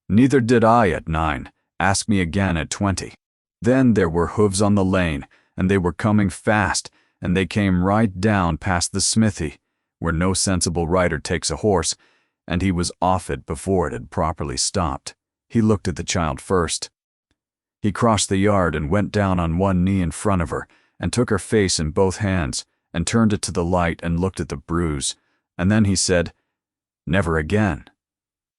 Neither did I at 9. Ask me again at 20. Then there were hooves on the lane, and they were coming fast, and they came right down past the smithy, where no sensible rider takes a horse, and he was off it before it had properly stopped. He looked at the child first. He crossed the yard and went down on one knee in front of her, and took her face in both hands, and turned it to the light and looked at the bruise, and then he said, "Never again.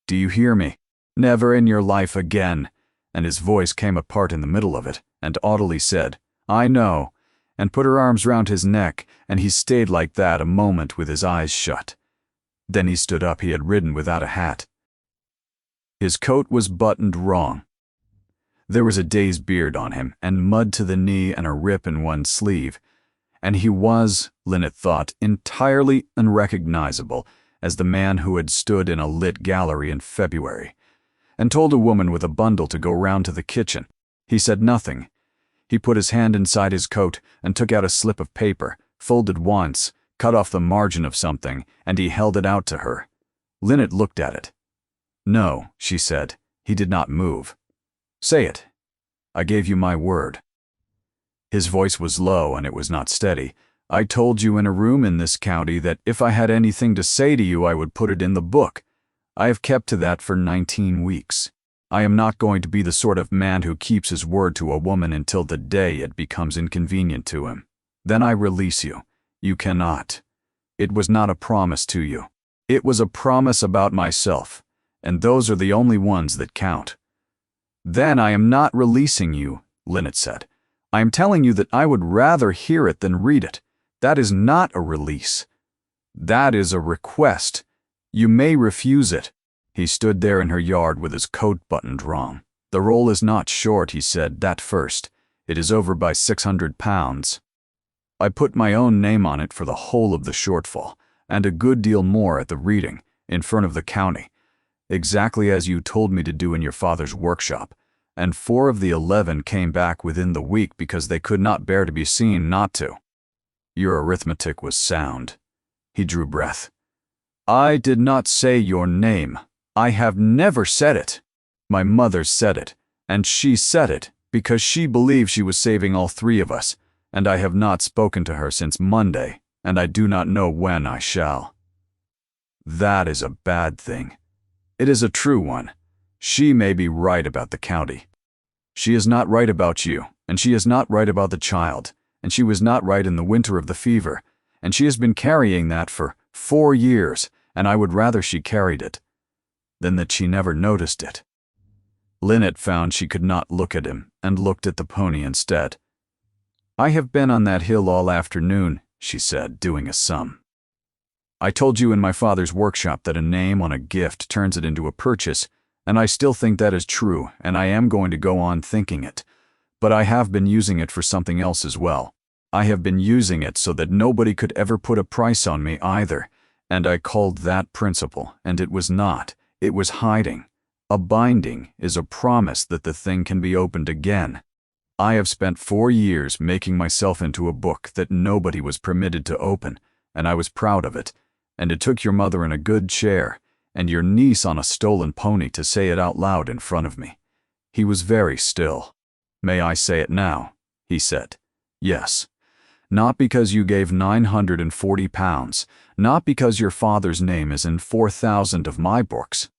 Do you hear me? Never in your life again." And his voice came apart in the middle of it, and Audalie said, "I know," and put her arms round his neck, and he stayed like that a moment with his eyes shut. Then he stood up. He had ridden without a hat. His coat was buttoned wrong. There was a day's beard on him, and mud to the knee and a rip in one sleeve, and he was, Lynette thought, entirely unrecognizable as the man who had stood in a lit gallery in February, and told a woman with a bundle to go round to the kitchen. He said nothing. He put his hand inside his coat and took out a slip of paper, folded once, cut off the margin of something, and he held it out to her. Lynette looked at it. "No," she said. He did not move. "Say it. I gave you my word." His voice was low and it was not steady. "I told you in a room in this county that if I had anything to say to you I would put it in the book. I have kept to that for 19 weeks. I am not going to be the sort of man who keeps his word to a woman until the day it becomes inconvenient to him. Then I release you. You cannot. It was not a promise to you. It was a promise about myself, and those are the only ones that count." "Then I am not releasing you," Lynette said. "I am telling you that I would rather hear it than read it. That is not a release. That is a request. You may refuse it." He stood there in her yard with his coat buttoned wrong. "The roll is not short," he said, "that first. It is over by 600 pounds. I put my own name on it for the whole of the shortfall, and a good deal more at the reading, in front of the county, exactly as you told me to do in your father's workshop, and 4 of the 11 came back within the week because they could not bear to be seen not to." Your arithmetic was sound. He drew breath. "I did not say your name. I have never said it. My mother said it, and she said it because she believed she was saving all 3 of us, and I have not spoken to her since Monday, and I do not know when I shall. That is a bad thing. It is a true one. She may be right about the county. She is not right about you, and she is not right about the child, and she was not right in the winter of the fever, and she has been carrying that for 4 years, and I would rather she carried it than that she never noticed it." Lynette found she could not look at him, and looked at the pony instead. "I have been on that hill all afternoon," she said, doing a sum. "I told you in my father's workshop that a name on a gift turns it into a purchase, and I still think that is true, and I am going to go on thinking it. But I have been using it for something else as well. I have been using it so that nobody could ever put a price on me either, and I called that principle, and it was not. It was hiding. A binding is a promise that the thing can be opened again. I have spent 4 years making myself into a book that nobody was permitted to open, and I was proud of it, and it took your mother in a good chair, and your niece on a stolen pony to say it out loud in front of me." He was very still. "May I say it now?" he said. "Yes. Not because you gave 940 pounds, not because your father's name is in 4,000 of my books,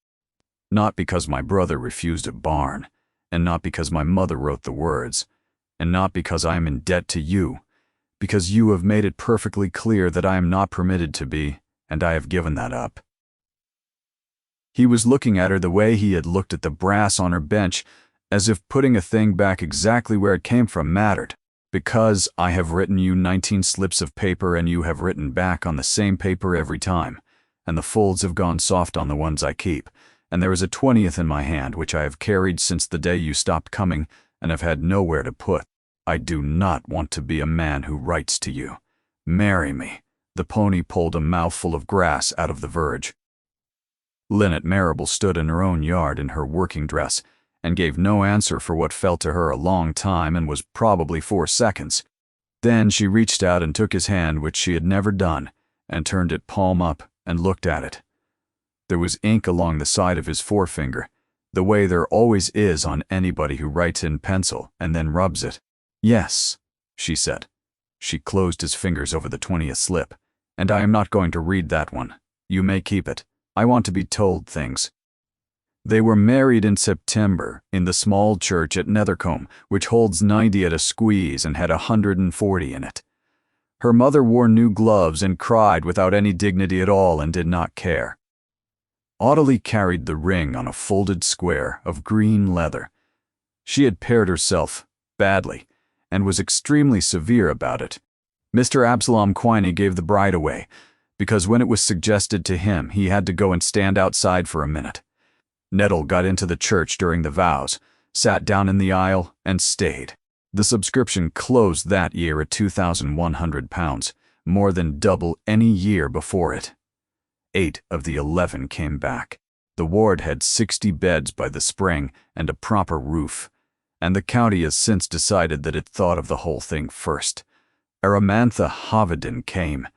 not because my brother refused a barn, and not because my mother wrote the words, and not because I am in debt to you, because you have made it perfectly clear that I am not permitted to be, and I have given that up." He was looking at her the way he had looked at the brass on her bench, as if putting a thing back exactly where it came from mattered. Because I have written you 19 slips of paper and you have written back on the same paper every time, and the folds have gone soft on the ones I keep, and there is a 20th in my hand which I have carried since the day you stopped coming and have had nowhere to put. I do not want to be a man who writes to you. Marry me. The pony pulled a mouthful of grass out of the verge. Lynette Marable stood in her own yard in her working dress and gave no answer for what felt to her a long time and was probably 4 seconds. Then she reached out and took his hand, which she had never done, and turned it palm up and looked at it. There was ink along the side of his forefinger, the way there always is on anybody who writes in pencil and then rubs it. Yes, she said. She closed his fingers over the 20th slip. And I am not going to read that one. You may keep it. I want to be told things. They were married in September in the small church at Nethercombe, which holds 90 at a squeeze and had 140 in it. Her mother wore new gloves and cried without any dignity at all and did not care. Audalie carried the ring on a folded square of green leather. She had paired herself badly and was extremely severe about it. Mr. Absalom Quiney gave the bride away, because when it was suggested to him, he had to go and stand outside for a minute. Nettle got into the church during the vows, sat down in the aisle, and stayed. The subscription closed that year at £2,100, more than double any year before it. 8 of the 11 came back. The ward had 60 beds by the spring and a proper roof, and the county has since decided that it thought of the whole thing first. Aramantha Hovenden came.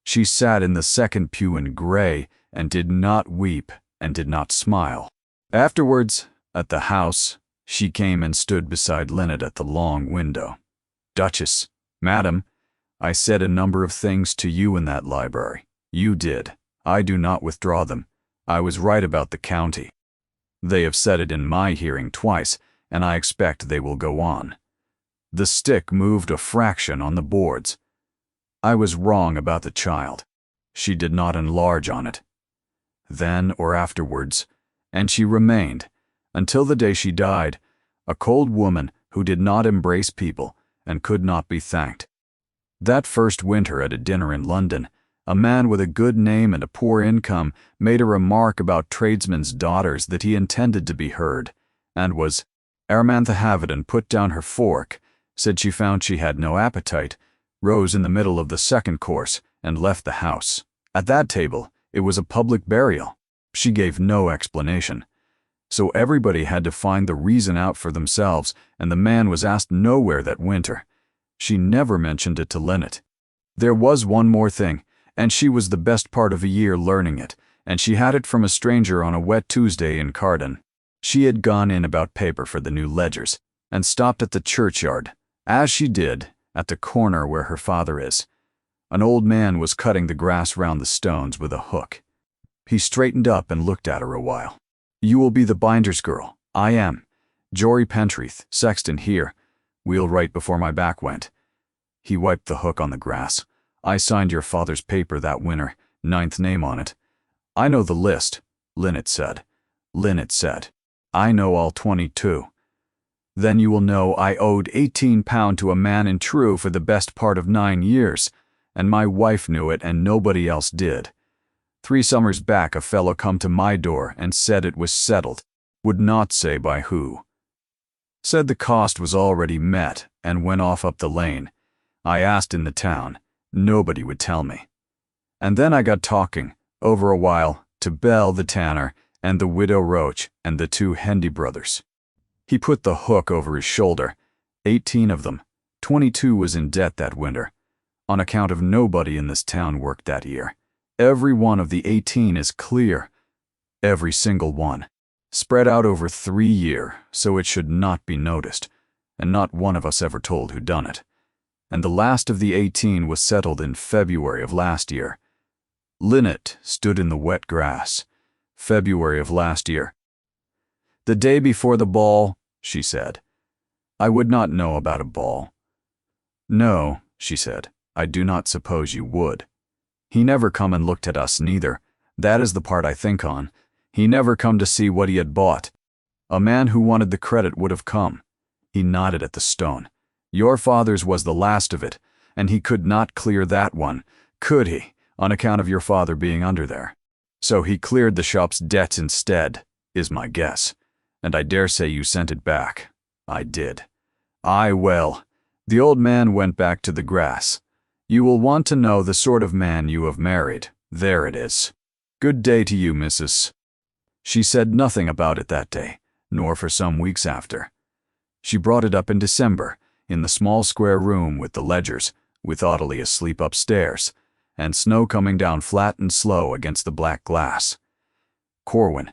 She sat in the second pew in gray and did not weep and did not smile. Afterwards, at the house, she came and stood beside Lynette at the long window. Duchess, Madam, I said a number of things to you in that library. You did. I do not withdraw them. I was right about the county. They have said it in my hearing twice, and I expect they will go on. The stick moved a fraction on the boards. I was wrong about the child. She did not enlarge on it. Then or afterwards, and she remained, until the day she died, a cold woman who did not embrace people and could not be thanked. That first winter at a dinner in London, a man with a good name and a poor income made a remark about tradesmen's daughters that he intended to be heard, and was. Aramantha Hovenden put down her fork, said she found she had no appetite, rose in the middle of the second course, and left the house. At that table, it was a public burial. She gave no explanation. So everybody had to find the reason out for themselves, and the man was asked nowhere that winter. She never mentioned it to Lynette. There was one more thing, and she was the best part of a year learning it, and she had it from a stranger on a wet Tuesday in Carden. She had gone in about paper for the new ledgers, and stopped at the churchyard, as she did at the corner where her father is. An old man was cutting the grass round the stones with a hook. He straightened up and looked at her a while. You will be the binder's girl. I am. Jory Pentreath, sexton here. Wheelwright before my back went. He wiped the hook on the grass. I signed your father's paper that winter, 9th name on it. I know the list, Lynette said. Lynette said, I know all 22. Then you will know I owed £18 to a man in True for the best part of 9 years, and my wife knew it and nobody else did. 3 summers back a fellow come to my door and said it was settled, would not say by who. Said the cost was already met and went off up the lane. I asked in the town, nobody would tell me. And then I got talking, over a while, to Bell the tanner and the widow Roach and the 2 Hendy brothers. He put the hook over his shoulder. 18 of them. 22 was in debt that winter, on account of nobody in this town worked that year. Every one of the 18 is clear. Every single one. Spread out over 3 years, so it should not be noticed, and not one of us ever told who done it. And the last of the 18 was settled in February of last year. Lynette stood in the wet grass. February of last year. The day before the ball, she said. I would not know about a ball. No, she said, I do not suppose you would. He never come and looked at us neither. That is the part I think on. He never come to see what he had bought. A man who wanted the credit would have come. He nodded at the stone. Your father's was the last of it, and he could not clear that one, could he, on account of your father being under there. So he cleared the shop's debts instead, is my guess. And I dare say you sent it back. I did. Well, the old man went back to the grass. You will want to know the sort of man you have married. There it is. Good day to you, Mrs. She said nothing about it that day, nor for some weeks after. She brought it up in December, in the small square room with the ledgers, with Audley asleep upstairs, and snow coming down flat and slow against the black glass. Corwin.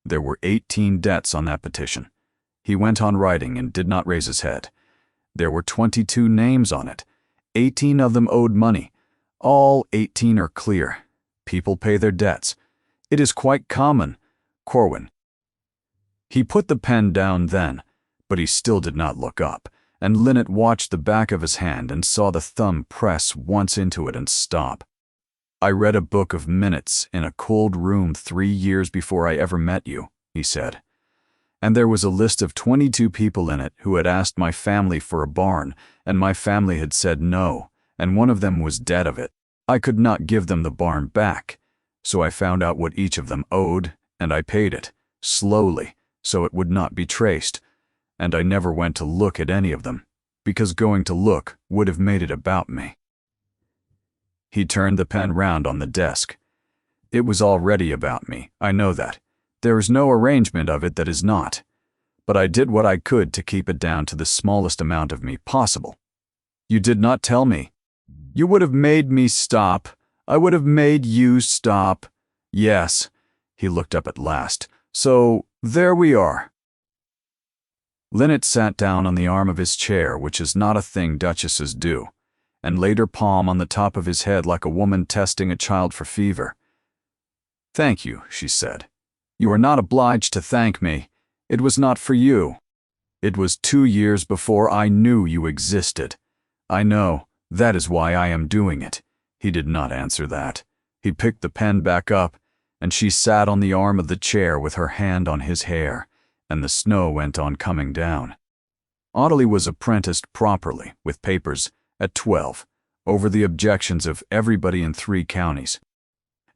There were 18 debts on that petition. He went on writing and did not raise his head. There were 22 names on it. 18 of them owed money. All 18 are clear. People pay their debts. It is quite common. Corwin. He put the pen down then, but he still did not look up, and Linnet watched the back of his hand and saw the thumb press once into it and stop. I read a book of minutes in a cold room 3 years before I ever met you, he said. And there was a list of 22 people in it who had asked my family for a barn, and my family had said no, and one of them was dead of it. I could not give them the barn back, so I found out what each of them owed, and I paid it, slowly, so it would not be traced, and I never went to look at any of them, because going to look would have made it about me. He turned the pen round on the desk. It was already about me, I know that. There is no arrangement of it that is not. But I did what I could to keep it down to the smallest amount of me possible. You did not tell me. You would have made me stop. I would have made you stop. Yes. He looked up at last. So, there we are. Linnet sat down on the arm of his chair, which is not a thing duchesses do, and laid her palm on the top of his head like a woman testing a child for fever. Thank you, she said. You are not obliged to thank me. It was not for you. It was 2 years before I knew you existed. I know. That is why I am doing it. He did not answer that. He picked the pen back up, and she sat on the arm of the chair with her hand on his hair, and the snow went on coming down. Audley was apprenticed properly, with papers, at 12, over the objections of everybody in 3 counties.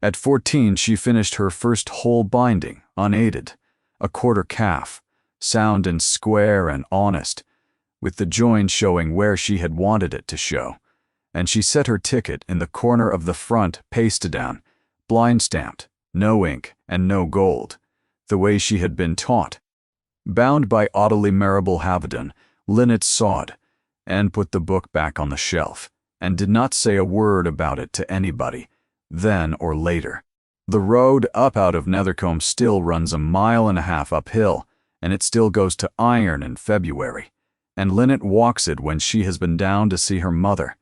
At 14 she finished her first whole binding, unaided, a quarter calf, sound and square and honest, with the join showing where she had wanted it to show, and she set her ticket in the corner of the front pasted down, blind stamped, no ink and no gold, the way she had been taught. Bound by Audley Marable Havedon, Linnet sawed, and put the book back on the shelf, and did not say a word about it to anybody, then or later. The road up out of Nethercombe still runs 1.5 miles uphill, and it still goes to Iron in February, and Linnet walks it when she has been down to see her mother.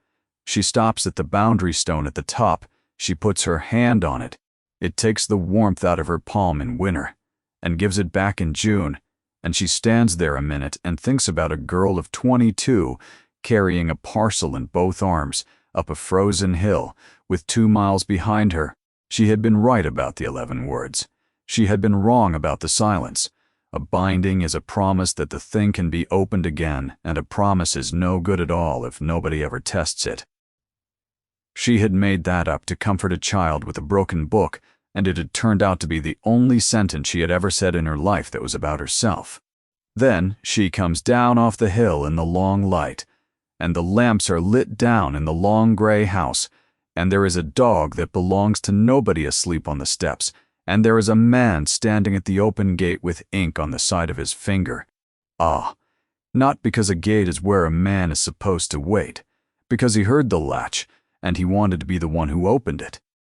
She stops at the boundary stone at the top, she puts her hand on it. It takes the warmth out of her palm in winter, and gives it back in June, and she stands there a minute and thinks about a girl of 22 carrying a parcel in both arms up a frozen hill with 2 miles behind her. She had been right about the 11 words. She had been wrong about the silence. A binding is a promise that the thing can be opened again, and a promise is no good at all if nobody ever tests it. She had made that up to comfort a child with a broken book, and it had turned out to be the only sentence she had ever said in her life that was about herself. Then she comes down off the hill in the long light, and the lamps are lit down in the long gray house, and there is a dog that belongs to nobody asleep on the steps, and there is a man standing at the open gate with ink on the side of his finger. Ah, not because a gate is where a man is supposed to wait, because he heard the latch, and he wanted to be the one who opened it.